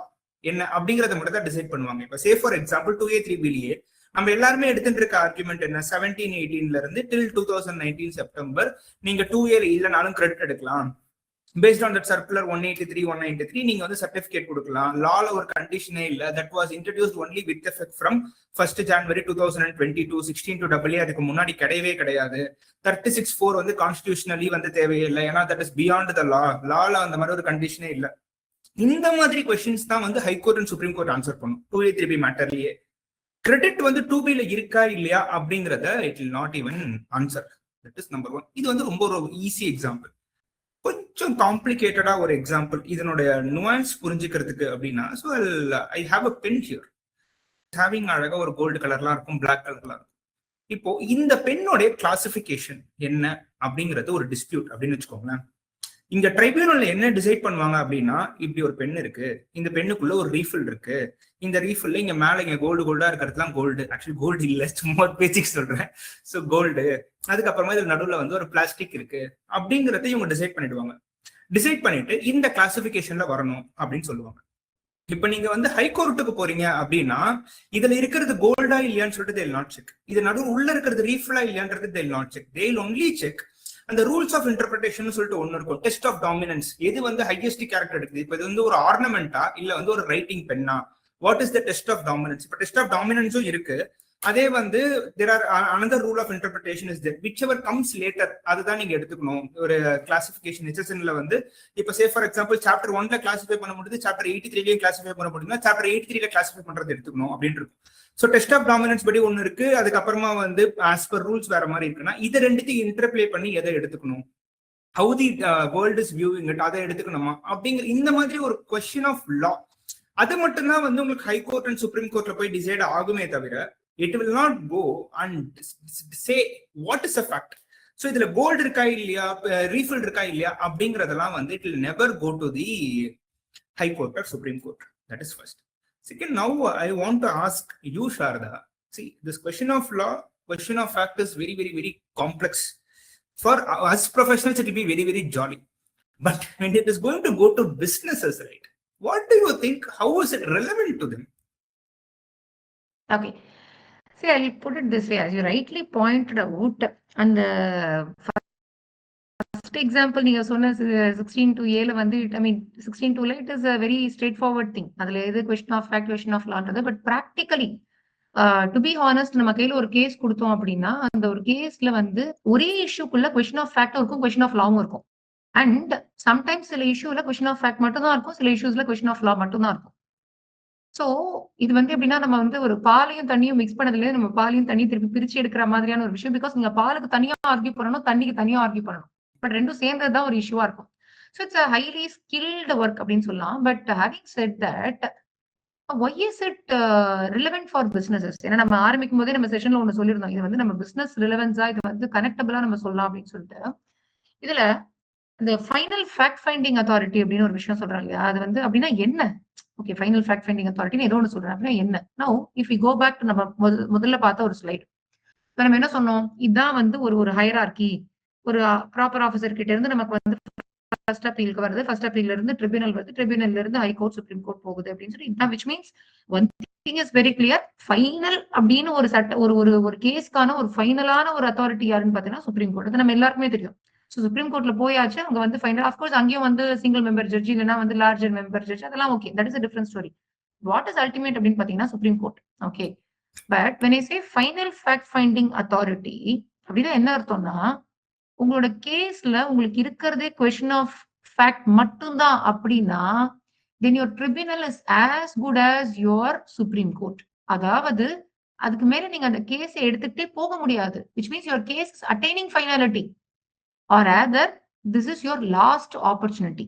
என்ன அப்படிங்கறத மட்டும் தான் டிசைட் பண்ணுவாங்க. இப்ப சே ஃபார் எக்ஸாம்பிள் 2A 3Bலயே நம்ம எல்லாருமே எடுத்துட்டு இருக்க ஆர்குமெண்ட் என்ன, 1718 இருந்து டில் 2019 செப்டம்பர் நீங்க 2A இல்லைனாலும் கிரெடிட் எடுக்கலாம். பேஸ்ட் ஆன் தட் சர்க்குலர் 183 நீங்க வந்து சர்டிபிகேட் கொடுக்கலாம். லால ஒரு கண்டிஷனே இல்ல. That was introduced only with effect from 1 January 2022. 16 அதுக்கு முன்னாடி கிடையவே கிடையாது. 36(4) வந்து கான்ஸ்டிடியூஷனலி வந்து தேவையில்லை, ஏன்னா தட் இஸ் பியாண்ட் த லா. லால அந்த மாதிரி ஒரு கண்டிஷனே இல்ல. இந்த மாதிரி கொஸ்டின்ஸ் தான் வந்து high court and supreme court answer பண்ணும் 2A 3B மேட்டர்லயே. கிரெடிட் வந்து 2Bல இருக்கா இல்லையா அப்படிங்கறத it will not even answer. That is number 1. இது வந்து ரொம்ப ஒரு ஈஸி எக்ஸாம்பிள். கொஞ்சம் காம்ப்ளிகேட்டடா ஒரு எக்ஸாம்பிள் இதனுடைய நுவான்ஸ் புரிஞ்சுக்கிறதுக்கு அப்படின்னா, so I have a pen here. Having அழகா ஒரு கோல்டு கலர்லாம் இருக்கும், பிளாக் கலர்லாம் இருக்கும். இப்போ இந்த பென்னோடைய கிளாசிபிகேஷன் என்ன அப்படிங்கிறது ஒரு டிஸ்பியூட் அப்படின்னு வச்சுக்கோங்களேன். இங்க ட்ரைபியூனல்ல என்ன டிசைட் பண்ணுவாங்க அப்படின்னா, இப்படி ஒரு பென் இருக்கு, இந்த பெண்ணுக்குள்ள ஒரு ரீஃபில் இருக்கு, இந்த ரீஃபில்ல இங்க மேல இங்க கோல்டா இருக்கிறதுலாம் கோல்டு, ஆக்சுவலி கோல்டு இல்ல, சும்மா பேச்சுக்கு சொல்றேன். ஸோ கோல்டு, அதுக்கப்புறமா இதுல நடுவுல வந்து ஒரு பிளாஸ்டிக் இருக்கு அப்படிங்கறத இவங்க டிசைட் பண்ணிடுவாங்க. டிசைட் பண்ணிட்டு இந்த கிளாசிபிகேஷன்ல வரணும் அப்படின்னு சொல்லுவாங்க. இப்ப நீங்க வந்து ஹைகோர்ட்டுக்கு போறீங்க அப்படின்னா, இதுல இருக்கிறது கோல்டா இல்லையான்னு சொல்லிட்டு they'll not check. இது நடுவு உள்ள இருக்கிறது ரீஃபிலா இல்லையான்றது they'll not check. They'll only check அந்த ரூல்ஸ் ஆஃப் இன்டர்பிரேஷன் சொல்லிட்டு ஒன்னு இருக்கும், டெஸ்ட் ஆஃப் டாமினன்ஸ். எது வந்து ஹையஸ்ட் கேரக்டர் எடுக்குது, இப்ப இது வந்து ஒரு ஆர்னமெண்டா இல்ல வந்து ஒரு ரைட்டிங் பென்னா, what is the test of dominance. இப்ப டெஸ்ட் ஆஃப் டாமினன்ஸும் இருக்கு. அதே வந்து there are another rule of interpretation is that whichever comes later அதுதான் நீங்க எடுத்துக்கணும். ஒரு கிளாசிபிகேஷன் HSNல வந்து இப்ப சே ஃபார் எக்ஸாம்பிள் சாப்டர் 1ல கிளாசிஃபை பண்ண முடியுது, சாப்டர் 83லயும் கிளாசிஃபை பண்ண முடியுதுன்னா சாப்டர் 83ல கிளாசிஃபை பண்றது எடுத்துக்கணும் அப்படின்னு இருக்கும். ஸோ டெஸ்ட் ஆஃப் டாமினன்ஸ் படி ஒன்னு இருக்கு, அதுக்கப்புறமா வந்து ஆஸ் பர் ரூல்ஸ் வேற மாதிரி இருக்குன்னா இது ரெண்டுத்தையும் இன்டர்பிளே பண்ணி எதை எடுத்துக்கணும், how the world is viewing it, அதை எடுத்துக்கணுமா அப்படிங்கிற இந்த மாதிரி ஒரு கொஸ்டின் ஆஃப் லா. அது மட்டும்தான் வந்து உங்களுக்கு ஹைகோர்ட் அண்ட் சுப்ரீம் கோர்ட்ல போய் டிசைட் ஆகுமே தவிர it will not go and say what is a fact. So இதுல கோல்ட் இருக்கா இல்லையா, ரீஃபில் இருக்கா இல்லையா அப்படிங்கறதெல்லாம் வந்து it will never go to the high court or supreme court. That is first. Second, now I want to ask you, Sharda, see this question of law, question of fact is very very very complex. For us professionals it will be very very jolly, but when it is going to go to businesses, right, what do you think, how is it relevant to them? Okay. See, I'll put it this way, as you rightly pointed out, and the first example நீங்க சொன்ன 16(2)A வந்து, I mean 16(2)ல it is a very straightforward thing. அதுல எது question of fact, question of lawன்றது, but practically to be honest, நம்ம கையில ஒரு case கொடுத்தோம் அப்படின்னா அந்த ஒரு கேஸ்ல வந்து ஒரே இஷ்யூக்குள்ள question of fact இருக்கும், question of lawவும் இருக்கும். அண்ட் சம்டைம்ஸ் சில இஷ்யூல question of fact மட்டும் தான் இருக்கும், சில இஷ்யூஸ்ல question of law மட்டும் தான் இருக்கும். சோ இது வந்து எப்படின்னா, நம்ம வந்து ஒரு பாலையும் தண்ணியும் மிக்ஸ் பண்ணதுல நம்ம பாலையும் தண்ணியும் திருப்பி பிரிச்சு எடுக்கிற மாதிரியான ஒரு விஷயம். பிகாஸ் நீங்க பாலுக்கு தனியா ஆர்கியூ பண்ணணும், தண்ணிக்கு தனியா ஆர்கியூ பண்ணணும். பட் ரெண்டும் சேர்ந்ததுதான் ஒரு இஷ்யூவா இருக்கும். So it's a highly skilled work அப்படின்னு சொல்லலாம். But having set that, why is it relevant for businesses? ஏன்னா நம்ம ஆரம்பிக்கும் போதே நம்ம செஷன்ல ஒண்ணு சொல்லியிருந்தோம், இது வந்து நம்ம பிசினஸ் ரிலவன்ஸா, இது வந்து கனெக்டபிளா நம்ம சொல்லலாம் அப்படின்னு சொல்லிட்டு. இதுல இந்த ஃபைனல் ஃபேக்ட் ஃபைண்டிங் அத்தாரிட்டி அப்படின்னு ஒரு விஷயம் சொல்றாங்க இல்லையா, அது வந்து அப்படின்னா என்ன? Okay, final fact finding authority ஏதோ ஒன்று சொல்றேன் அப்படின்னா என்ன? No if we go back to நம்ம முதல்ல பார்த்த ஒரு ஸ்லைடு, இப்போ நம்ம என்ன சொன்னோம், இதுதான் வந்து ஒரு ஹையரார்கி. ஒரு ப்ராப்பர் ஆஃபீஸர் கிட்ட இருந்து நமக்கு வந்து ஃபர்ஸ்ட் அப்பீலுக்கு வருது, ஃபர்ஸ்ட் அப்பீல்ல இருந்து ட்ரிபியூனல் வருது, ட்ரிபியூனல்ல இருந்து ஹை கோர்ட், சுப்ரீம் கோர்ட் போகுது அப்படின்னு சொல்லி இதான் which means one thing is very clear. Final அப்படின்னு ஒரு சட்ட ஒரு ஒரு ஒரு கேஸ்க்கான ஒரு ஃபைனலான ஒரு அத்தாரிட்டி யாருன்னு பாத்தீங்கன்னா சுப்ரீம் கோர்ட். அது நம்ம எல்லாருக்குமே தெரியும். ஸோ சுப்ரீம் கோர்ட்ல போயாச்சு, அங்க வந்து ஃபைனல் அஃப்கோர்ஸ் அங்கேயும் வந்து சிங்கிள் மெம்பர் ஜட்ஜ் இல்லைன்னா வந்து லார்ஜர் மெம்பர் ஜட்ஜ் அதெல்லாம் okay, that is a different story. What is ultimate அப்படின்னு பாத்தீங்கன்னா supreme court. Okay, but when I say final fact finding authority அப்படின்னா என்ன அர்த்தம்னா, உங்களோட கேஸ்ல உங்களுக்கு இருக்கிறதே கொஸ்டின் ஆஃப் ஃபேக்ட் மட்டும்தான் அப்படின்னா then your tribunal is as good as your supreme court. அதாவது அதுக்கு மேல நீங்க அந்த கேஸை எடுத்துக்கிட்டே போக முடியாது, which means your case is attaining finality or rather this is your last opportunity.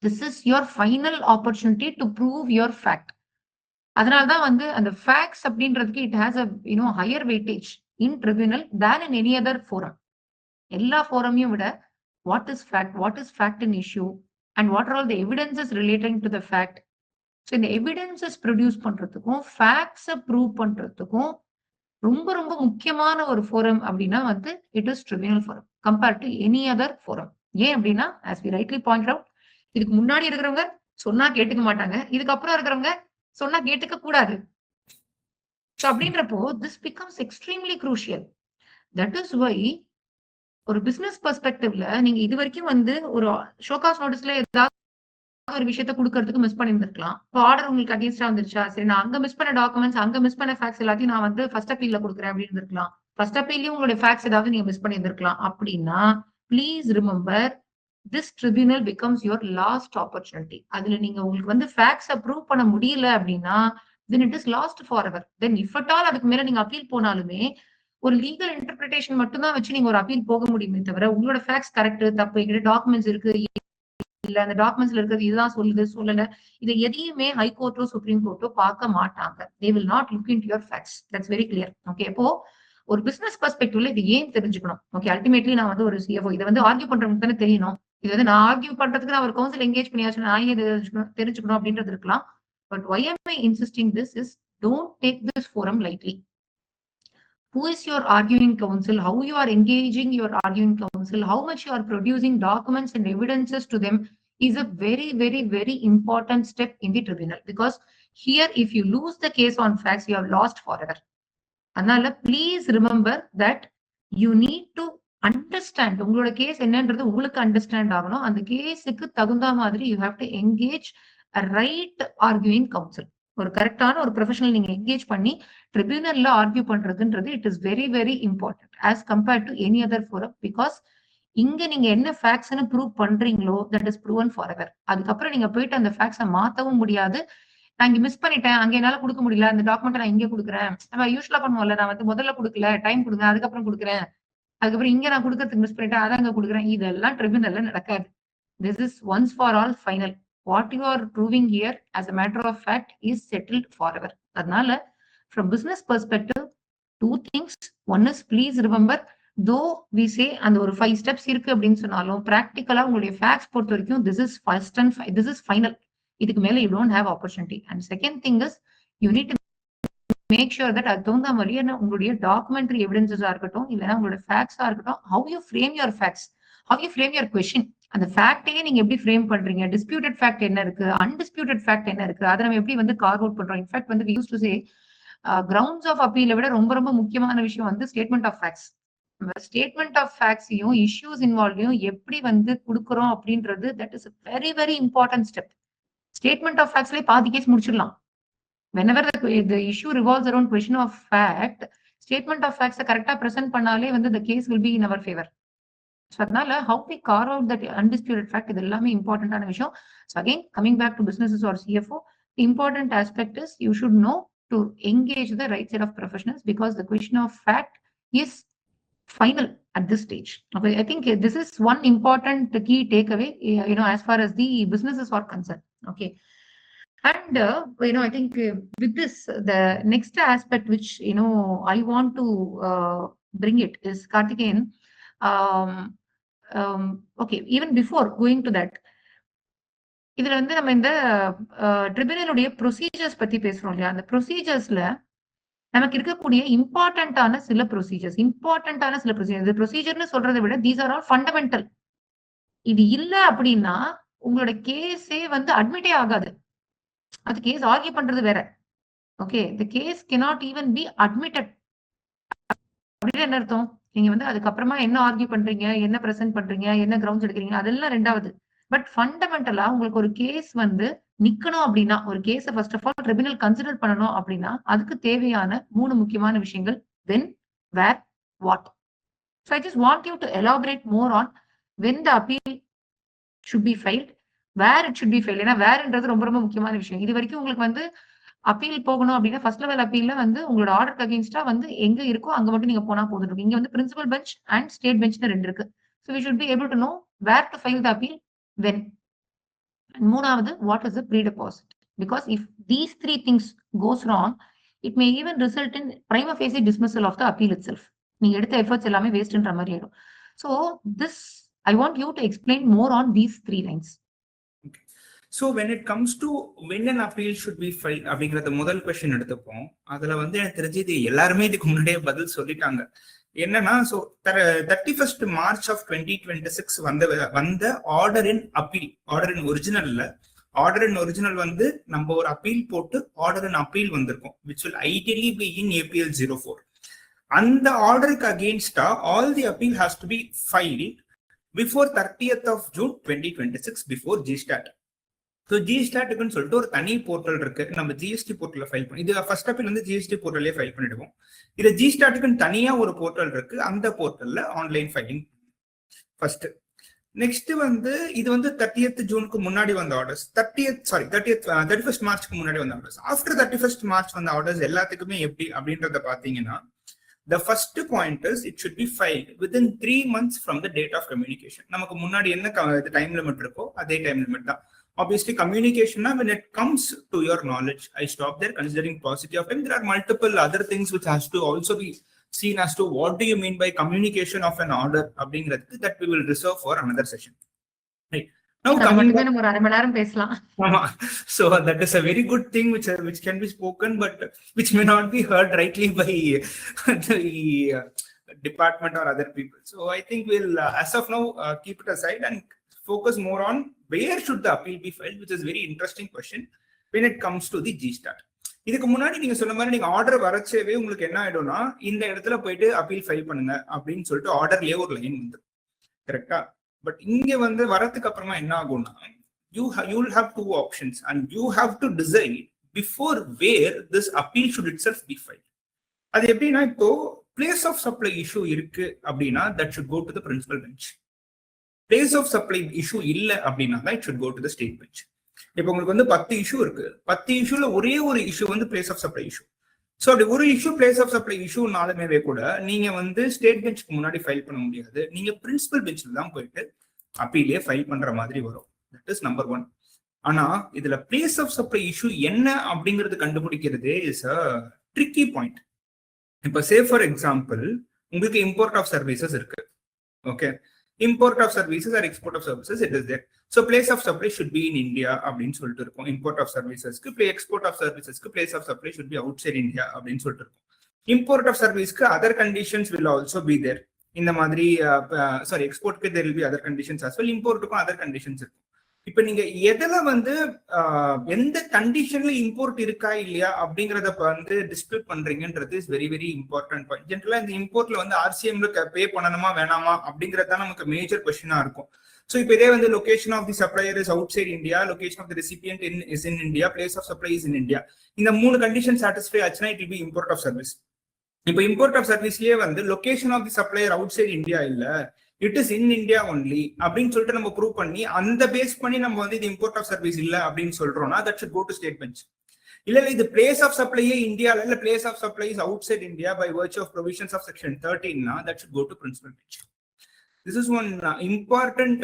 This is your final opportunity to prove your fact. அதனாலதான் வந்து அந்த ஃபேக்ட்ஸ் அப்படின்றதுக்கு it has a higher weightage in tribunal than in any other forum. எல்லா ஃபோரமையும் விட what is fact in issue and what are all the evidences relating to the fact. So இந்த evidences produce பண்றதுக்கும் ஃபேக்ட்ஸை prove பண்றதுக்கும் ரொம்ப ரொம்ப முக்கியமான ஒரு forum அப்படின்னா வந்து it is tribunal forum compared to any other forum. ஏன் அப்படின்னா as we rightly pointed out, இதுக்கு முன்னாடி இருக்கிறவங்க சொன்னா கேட்டுக்க மாட்டாங்க, இதுக்கப்புறம் இருக்கிறவங்க சொன்னா கேட்டுக்க கூடாது. ஸோ அப்படின்றப்போ this becomes extremely crucial. That is why ஒரு பிசினஸ் பெர்ஸ்பெக்டிவ்ல நீங்க இது வரைக்கும் வந்து ஒரு ஷோகாஸ் நோட்டீஸ்ல ஏதாவது ஒரு விஷயத்த கொடுக்கறதுக்கு மிஸ் பண்ணியிருந்திருக்கலாம். இப்போ ஆர்டர் உங்களுக்கு அகேன்ஸ்டா வந்துருச்சா, சரி நான் அங்க மிஸ் பண்ண டாக்குமெண்ட்ஸ் அங்க மிஸ் பண்ண ஃபேக்ட்ஸ் எல்லாத்தையும் நான் வந்து ஃபர்ஸ்ட் அப்பீல்ல கொடுக்குறேன் அப்படின்னு இருக்கலாம். ஃபர்ஸ்ட் அப்பீல்லயும் உங்களுடைய ஃபேக்ட்ஸ் ஏதாவது நீங்க மிஸ் பண்ணியிருந்திருக்கலாம். அப்படின்னா please remember this tribunal becomes your last opportunity. அதுல நீங்க உங்களுக்கு வந்து ஃபேக்ட்ஸை ப்ரூவ் பண்ண முடியல அப்படின்னா then it is lost forever. Then if at all அதுக்கு மேல நீங்க அப்பீல் போனாலுமே ஒரு லீகல் இன்டர்பிரிட்டேஷன் மட்டும்தான் வச்சு நீங்க ஒரு அப்பீல் போக முடியுமே தவிர உங்களோட ஃபேக்ட்ஸ் கரெக்ட் தப்பு எங்கிட்ட டாக்குமெண்ட்ஸ் இருக்கு இல்ல அந்த டாக்குமெண்ட்ஸ்ல இருக்கிறது இதுதான் சொல்லுது சொல்லல இதை எதையுமே ஹைகோர்ட்டோ சுப்ரீம் கோர்ட்டோ பார்க்க மாட்டாங்க. they will not look into your facts. that's very clear. Okay, அப்போ ஒரு பிசினஸ் பெர்ஸ்பெக்டிவ்ல இது ஏன் தெரிஞ்சுக்கணும். ஓகே, அல்டிமேட்லி நான் வந்து ஒரு சிஎஃப்ஓ இதை வந்து ஆர்கியூ பண்றவங்களுக்கு தானே தெரியணும். இது வந்து நான் ஆர்கியூ பண்றதுக்கு நான் ஒரு கவுன்சில் எங்கேஜ் பண்ணியாச்சு நான் ஏன் தெரிஞ்சுக்கணும் அப்படின்றது இருக்கலாம். But why am I insisting this is don't take this forum lightly. Who is your arguing counsel, how you are engaging your arguing counsel, how much you are producing documents and evidences to them is a very, very, very important step in the tribunal. Because here, if you lose the case on facts, you have lost forever. அதனால please remember that you need to understand உங்களோட case என்னன்றது உங்களுக்கு understand ஆகணும். அந்த கேஸுக்கு தகுந்த மாதிரி you have to engage a right arguing counsel. ஒரு கரெக்டான ஒரு ப்ரொஃபஷனல் நீங்க என்கேஜ் பண்ணி ட்ரிபியூனல்ல ஆர்கியூ பண்றதுன்றது it is very very important as compared to any other forum. Because இங்க நீங்க என்ன ஃபேக்ட்ஸ்னு ப்ரூவ் பண்றீங்களோ தட் இஸ் ப்ரூவன் ஃபாரெவர். அதுக்கப்புறம் நீங்க போயிட்டு அந்த ஃபேக்ட்ஸை மாத்தவும் முடியாது. நான் இங்க மிஸ் பண்ணிட்டேன், அங்க என்னால கொடுக்க முடியல, அந்த டாக்குமெண்ட் நான் இங்க கொடுக்குறேன், நம்ம யூஸ்வலா பண்ணுவோம்ல, நான் வந்து முதல்ல கொடுக்கல, டைம் கொடுங்க, அதுக்கப்புறம் கொடுக்குறேன், அதுக்கப்புறம் இங்க நான் கொடுக்கறதுக்கு மிஸ் பண்ணிட்டேன், அதான் அங்க கொடுக்குறேன். இதெல்லாம் ட்ரிபியூனல்ல நடக்காது. This is once for all final. What you are proving here as a matter of fact is settled forever. அதனால from business perspective two things. One is please remember though we say அந்த ஒரு 5 steps இருக்கு அப்படின்னு சொன்னாலும் practically உங்களுடைய facts பொறுத்த வரைக்கும் this is first and this is final. இதுக்கு மேல you don't have opportunity. And second thing is you need to make sure that அது தகுந்த மாதிரி உங்களுடைய documentary evidences இருக்கட்டும் இல்லைன்னா உங்களுடைய facts இருக்கட்டும், how you frame your facts, how you frame your question. அந்த ஃபேக்டையே நீங்க எப்படி ஃப்ரேம் பண்றீங்க, டிஸ்பியூட்டட் ஃபேக்ட் என்ன இருக்கு, அன்டிஸ்பியூட்டட் ஃபேக்ட் என்ன இருக்கு, அதை நம்ம எப்படி வந்து கார்வ் அவுட் பண்றோம். இன்ஃபேக்ட் வந்து we used to say grounds of அப்பீலை விட ரொம்ப ரொம்ப முக்கியமான விஷயம் வந்து statement of facts. Statement of ஃபேக்ட்ஸையும் இஷ்யூஸ் இன்வால்வையும் எப்படி வந்து கொடுக்குறோம் அப்படின்றது that is very very important step. Statement of ஃபேக்ட்ஸ்லேயே பாதி கேஸ் முடிச்சிடலாம். whenever the issue revolves around question of fact, statement of facts கரெக்டா பிரசன்ட் பண்ணாலே வந்து the case will be in our favor. So அதனால how we carve out that undisputed fact இது எல்லாமே இம்பார்ட்டன்டான விஷயம். So again coming back to businesses or CFO, the important aspect is you should know to engage the right set of professionals because the question of fact is final at this stage. Okay, I think this is one important key takeaway, as far as the businesses are concerned. Okay, and I think with this the next aspect which I want to bring it is Karthikeyan. Okay, even before going to that, இதுல வந்து நம்ம இந்த ட்ரிபியூனலுடைய procedures பத்தி பேசுறோம் இல்லையா, அந்த ப்ரொசீஜர்ஸ்ல நமக்கு இருக்கக்கூடிய இம்பார்ட்டன்டான சில ப்ரொசீஜர்ஸ். ப்ரொசீஜர்னு சொல்றதை விட தீஸ் ஆர் ஆல் ஃபண்டமெண்டல். இது இல்ல அப்படின்னா உங்களோட கேஸே வந்து அட்மிட்டே ஆகாது. அது கேஸ் ஆர்கியூ பண்றது வேற. Okay, the case cannot even be admitted. அப்படின்னு என்ன அர்த்தம்? நீங்க வந்து அதுக்கப்புறமா என்ன ஆர்கியூ பண்றீங்க, என்ன பிரசன்ட் பண்றீங்க, என்ன கிரவுண்ட்ஸ் எடுக்கிறீங்க, அதெல்லாம் 2வது. பட் ஃபண்டமெண்டலா உங்களுக்கு ஒரு கேஸ் வந்து நிக்கணும் அப்படின்னா, ஒரு கேஸ first of all tribunal consider பண்ணணும் அப்படின்னா, அதுக்கு தேவையான 3 முக்கியமான விஷயங்கள். when, where, what. So I just want you to elaborate more on when the appeal should be filed, where it should be filed. ஏன்னா வேர்ன்றது ரொம்ப ரொம்ப முக்கியமான விஷயம். இது வரைக்கும் உங்களுக்கு வந்து அப்பீல் போகணும் அப்படின்னா ஃபர்ஸ்ட் லெவல் அப்பீல்ல வந்து உங்களோட ஆர்டருக்கு அகைன்ஸ்டா வந்து எங்க இருக்கோ அங்க மட்டும் நீங்க போனா போதும். இங்க வந்து பிரின்சிபல் பெஞ்ச் அண்ட் ஸ்டேட் பெஞ்ச்னு 2 இருக்கு. So we should be able to know where to file the appeal, when. And 3வது, what is the pre-deposit? Because if these 3 things goes wrong, it may even result in prima facie dismissal of the appeal itself. நீங்க எடுத்த efforts எல்லாமே வேஸ்ட்ன்ற மாதிரி ஆயிடும். So this I want you to explain more on these 3 lines. So when it comes to when an appeal should be filed அப்படிங்கறத முதல் question எடுத்துப்போம். அதுல வந்து எனக்கு தெரிஞ்சது எல்லாருமே இதுக்கு முன்னாடியே பதில் சொல்லிட்டாங்க. என்னன்னா, ஸோ 31st March of 2026 வந்த order in appeal, order in ஒரிஜினல்ல, ஆர்டர் இன் ஒரிஜினல் வந்து நம்ம ஒரு அப்பீல் போட்டு ஆர்டர் இன் அப்பீல் வந்திருக்கும், which will ideally be in APL 04. அந்த ஆர்டருக்கு அகெயின்ஸ்டா all the appeal has to be filed before 30th of June 2026 before GStat. So GStatக்குன்னு சொல்லிட்டு ஒரு தனி போர்ட்டல் இருக்கு. நம்ம ஜிஎஸ்டி போர்ட்டல்ல ஃபைல் பண்ணி, இது ஃபர்ஸ்ட் அப்பீல் வந்து ஜிஎஸ்டி போர்ட்டல்லே ஃபைல் பண்ணிடுவோம். இது GStatக்குன்னு தனியா ஒரு போர்ட்டல் இருக்கு. அந்த போர்ட்டல்ல ஆன்லைன் ஃபைலிங் ஃபர்ஸ்ட். நெக்ஸ்ட் வந்து இது வந்து 30th Juneக்கு முன்னாடி வந்த ஆர்டர்ஸ், 31st Marchக்கு முன்னாடி வந்த ஆர்டர்ஸ். ஆஃப்டர் 31st March வந்த ஆர்டர்ஸ் எல்லாத்துக்குமே எப்படி அப்படின்றத பாத்தீங்கன்னா, the first point is it should be filed within 3 months from the date of communication. நமக்கு முன்னாடி என்ன டைம் லிமிட் இருக்கோ அதே டைம் லிமிட் தான். Obviously communication, when it comes to your knowledge, I stop there considering paucity of time. There are multiple other things which has to also be seen as to what do you mean by communication of an order அப்படிங்கிறது that we will reserve for another session. Right. Now coming back, நம்ம ஒரு அரை மணி நேரம் பேசலாம். So that is a very good thing which can be spoken but which may not be heard rightly by the department or other people. So I think we'll as of now keep it aside and focus more on where should the appeal be filed, which is very interesting question when it comes to the GStat. இதுக்கு முன்னாடி நீங்க சொன்ன மாதிரி நீங்க order வரச்சேவே உங்களுக்கு என்ன ஆயிடும்னா, இந்த இடத்துல போயிட்டு அப்பீல் ஃபைல் பண்ணுங்க அப்படின்னு சொல்லிட்டு ஆர்டர்லயே ஒரு லைன் வந்துடும், கரெக்டா? பட் இங்க வந்து வரதுக்கு அப்புறமா என்ன ஆகும்னா, you will have 2 options and you have to decide before where this appeal should itself be filed. அது எப்படின்னா, இப்போ place of supply issue இருக்கு அப்படின்னா that should go to the principal bench. Place of supply issue இல்ல அப்படின்னா it should go to the state bench. இப்போ உங்களுக்கு வந்து 10 இஷ்யூ இருக்கு, 10 இஷ்யூல ஒரே ஒரு இஷ்யூ வந்து பிளேஸ் ஆஃப் சப்ளை இஷ்யூ. ஸோ அப்படி ஒரு இஷ்யூ பிளேஸ் ஆஃப் சப்ளை இஷ்யூனாலுமே கூட நீங்க வந்து ஸ்டேட் பெஞ்சுக்கு முன்னாடி ஃபைல் பண்ண முடியாது, நீங்க பிரின்சிபல் பெஞ்சில் தான் போயிட்டு அப்பீலே ஃபைல் பண்ற மாதிரி வரும். That is number 1. ஆனா இதுல பிளேஸ் ஆஃப் சப்ளை இஷ்யூ என்ன அப்படிங்கிறது கண்டுபிடிக்கிறதே இஸ் அ ட்ரிக்கி பாயிண்ட். இப்போ சே ஃபார் எக்ஸாம்பிள் உங்களுக்கு இம்போர்ட் ஆஃப் சர்வீசஸ் இருக்கு, okay, import of services or export of services, it is there. So place of supply should be in India அப்படின்னு சொல்லிட்டு இருக்கும். Import of services க்கு, export of services க்கு place of supply should be outside India அப்படின்னு சொல்லிட்டு இருக்கும். Import of service க்கு other conditions will also be there. இந்த மாதிரி export க்கு there will be other conditions as well. Import க்கும் other conditions இருக்கும். இப்ப நீங்க எதுல வந்து எந்த கண்டிஷன்ல இம்போர்ட் இருக்கா இல்லையா அப்படிங்கறத வந்து டிஸ்பியூட் பண்றீங்கன்றது is very very important point. ஜென்ரலா இந்த இம்போர்ட்ல வந்து ஆர்சிஎம்ல பே பண்ணணுமா வேணாமா அப்படிங்கறது நமக்கு மேஜர் கொஸ்டினா இருக்கும். ஸோ இப்போ இதே வந்து location of the supplier is outside India, location of the recipient is in India, place of supply is in India. இந்த 3 கண்டிஷன் சாட்டிஸ்ஃபை ஆச்சுன்னா it will be import of service. Ippo import of சர்வீஸ்லயே வந்து location of the supplier outside India இல்ல, it is in India only அப்படின்னு சொல்லிட்டு நம்ம prove பண்ணி அந்த பேஸ் பண்ணி நம்ம வந்து இது இம்போர்ட் ஆஃப் சர்வீஸ் இல்ல அப்படின்னு சொல்றோம்னா that should go to state bench. இல்ல இது பிளேஸ் ஆஃப் சப்ளையே இந்தியால இல்ல place of supply is outside India by virtue of provisions of section 13 that should go to principal bench. This is one important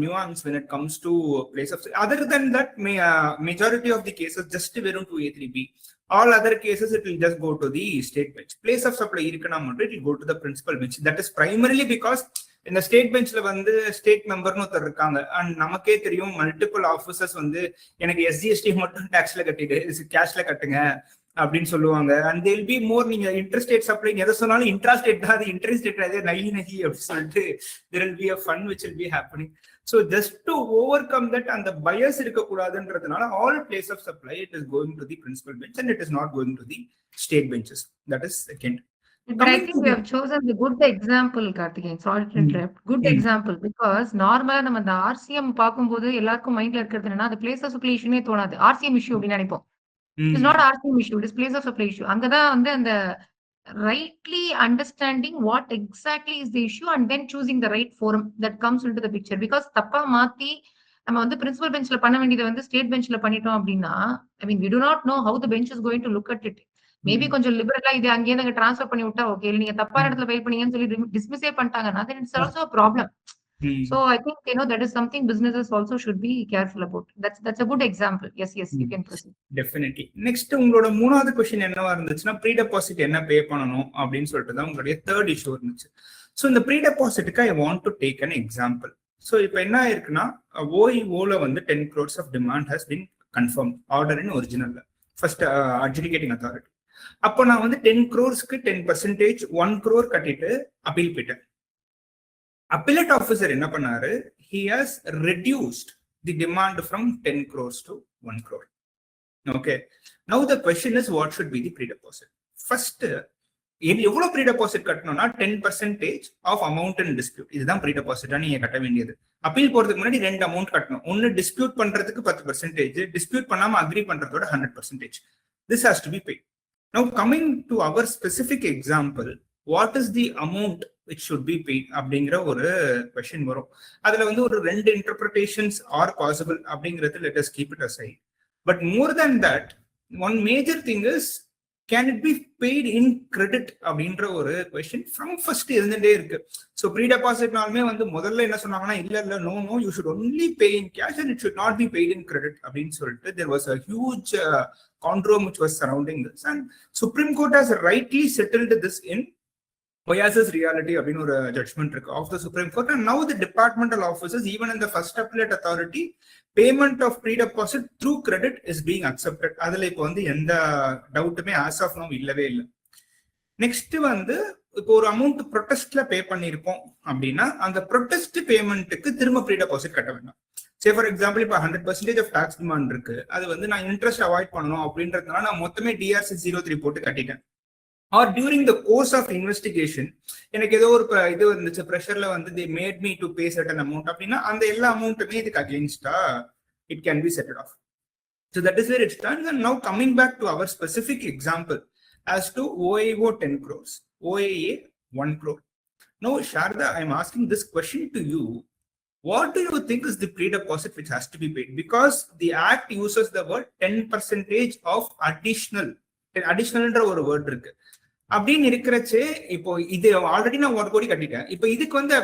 nuance when it comes to place of. Other than that, majority of the cases just verum 2A3B. All other cases it will just go to the state bench. Place of supply irukana it will go to the principal bench. That is primarily because in the state bench la வந்து state member னு ஒருத்தர் இருக்காங்க and நமக்கே தெரியும் multiple officers வந்து எனக்கு SGST மட்டும் டாக்ஸ்ல கட்டிடு கேஷ்ல கட்டுங்க அப்படின்னு சொல்லுவாங்க. அண்ட் தேல் பி மோர், நீங்க இன்ட்ரஸ்டேட் சப்ளை எதை சொன்னாலும் இன்ட்ராஸ்டேட் தான், அது இன்ட்ரெஸ்டேட் அதே நகி நகி அப்படின்னு சொல்லிட்டு there will be a fun which will be happening. So just to overcome that, அந்த bias இருக்கக்கூடாதுன்றதுனால all place of supply it is going to the principal bench and it is not going to the state benches. That is second. But I think we have chosen the good example, Karthikeyan. Sorry to interrupt. Good example, because normally நம்ம அந்த RCM பார்க்கும்போது எல்லாருக்கும் மைண்ட்ல இருக்கிறது என்னன்னா, அது place of supply இஷ்யூனே தோணாது. RCM issue அப்படின்னு நினைப்போம். It's not RCM issue, it is place of supply issue. அங்கதான் வந்து அந்த rightly understanding what exactly is the issue and then choosing the right forum that comes into the picture. Because தப்பா மாத்தி நம்ம வந்து principal பெஞ்ச்ல பண்ண வேண்டியதை வந்து ஸ்டேட் பெஞ்ச்ல பண்ணிட்டோம் அப்படின்னா, I mean, we do not know how the bench is going to look at it. Maybe கொஞ்சம் லிபரலா இது அங்கேயே நாங்க டிரான்ஸ்ஃபர் பண்ணி விட்டா ஓகே, இல்ல நீங்க தப்பான இடத்துல ஃபைல் பண்ணீங்கன்னு சொல்லி டிஸ்மிஸே பண்ணிட்டாங்கன்னா then it's also a problem. So I think that is something businesses also should be careful about. That's a good example. Yes, you can proceed. Definitely. Next உங்களோட மூணாவது क्वेश्चन என்னவா இருந்துச்சுன்னா ப்ரீ டெபாசிட் என்ன பே பண்ணனும் அப்படின்னு சொல்லிட்டு தான் உங்களுடைய தேர்ட் இஷ்யூ இருந்துச்சு. சோ இந்த ப்ரீ டெபாசிட்க்கு I want to take an example. So இப்போ என்ன ஆயிருக்குன்னா OEO-ல வந்து 10 crores of demand has been confirmed, order in original first adjudicating authority. அப்போ நான் வந்து 10 crores-க்கு 10% 1 crore கட்டிட்டு அப்பீல் போயிட்டேன். Appellate officer என்ன பண்ணாரு, he has reduced the demand from 10 crores to 1 crore. Okay. Now the question is, what should be the pre-deposit? First, எவ்வளவு pre-deposit கட்டணும்னா 10% of amount in dispute. இதுதான் pre-deposit நீங்க கட்ட வேண்டியது. அப்பீல் போறதுக்கு முன்னாடி ரெண்டு அமௌண்ட் கட்டணும். ஒன்னு டிஸ்பியூட் பண்றதுக்கு 10%, டிஸ்பியூட் பண்ணாம agri பண்றதோட 100%. This has to be paid. Now coming to our specific example, what is the amount which should be paid அப்படிங்கிற ஒரு question வரும். அதுல வந்து ஒரு ரெண்டு interpretations are possible அப்படிங்கிறது let us keep it aside. But more than that, one major thing is, can it be paid in credit அப்படின்ற ஒரு question from first இருந்துட்டே இருக்கு. So pre-depositனாலுமே வந்து முதல்ல என்ன சொன்னாங்கன்னா இல்ல no you should only pay in cash and it should not be paid in credit அப்படின்னு சொல்லிட்டு there was a huge conundrum which was surrounding this, and Supreme Court has rightly settled this in Oasis reality அப்படின்னு ஒரு judgement இருக்கு of the Supreme Court. And now the departmental officers, even in the first appellate authority, payment of pre-deposit through credit is being accepted. அதுல இப்போ வந்து எந்த டவுட்டுமே as of now இல்லவே இல்லை. Next வந்து இப்போ ஒரு அமௌண்ட் ப்ரொடெஸ்ட்ல பே பண்ணிருக்கோம் அப்படின்னா அந்த ப்ரொடெஸ்ட் பேமெண்ட்டுக்கு திரும்ப ப்ரீ டெபாசிட் கட்ட வேண்டாம். சே ஃபார் எக்ஸாம்பிள் இப்போ 100% ஆஃப் டாக்ஸ் டிமாண்ட் இருக்கு, அது வந்து நான் இன்ட்ரெஸ்ட் அவாய்ட் பண்ணணும் அப்படின்றதுனால நான் மொத்தமே DRC-03 போட்டு கட்டிட்டேன். Or during the course of investigation, எனக்கு ஏதோ ஒரு இது வந்துச்சு, ப்ரெஷர்ல வந்து they made me to pay certain amount அப்படின்னா அந்த எல்லா அமௌண்ட்டுமே இதுக்கு அகெயின்ஸ்டா it can be settled off. So that is where it stands. And now coming back to our specific example as to OAO 10 crores, OAA 1 crore. Now Sharda, I am asking this question to you. What do you think is the pre-deposit which has to be paid? Because the act uses the word 10% of additional ஒரு word இருக்கு. அப்படின்னு இருக்கிறச்சு இப்போ இது already நான் 1 கோடி கட்டிட்டேன். இப்போ இதுக்கு வந்து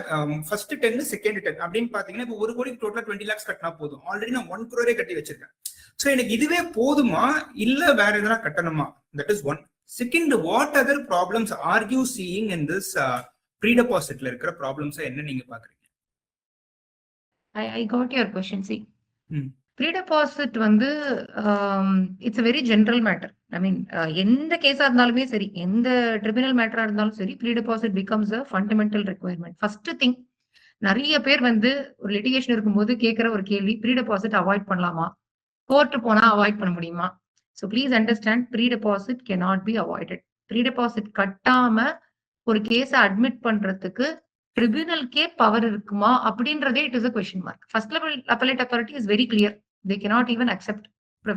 ஃபர்ஸ்ட் 10 செகண்ட் 10 அப்படின்னு பாத்தீங்கன்னா இப்போ 1 கோடிக்கு டோட்டலா 20 lakhs கட்டினா போதும். ஆல்ரெடி நான் 1 crore கட்டி வச்சிருக்கேன். சோ எனக்கு இதுவே போதுமா இல்ல வேற எதனா கட்டணுமா? That is one. Second, what other problems are you seeing in this pre-depositல இருக்கிற ப்ராப்ளம்ஸ் என்ன நீங்க பாக்குறீங்க? I got your question. See, pre-deposit வந்து it's a very general matter. I mean, எந்த கேஸா இருந்தாலுமே சரி, எந்த ட்ரிபியூனல் மேட்டரா இருந்தாலும் சரி, pre-deposit becomes a fundamental requirement. First thing, நிறைய பேர் வந்து ஒரு லிட்டிகேஷன் இருக்கும்போது கேட்கிற ஒரு கேள்வி, pre-deposit அவாய்ட் பண்ணலாமா, கோர்ட் போனா அவாய்ட் பண்ண முடியுமா? So please understand, pre-deposit cannot be avoided. pre-deposit கட்டாம ஒரு கேஸ அட்மிட் பண்றதுக்கு ட்ரிபியூனல்கே பவர் இருக்குமா அப்படின்றதே it is a question mark. First level appellate authority is very clear. They cannot even accept.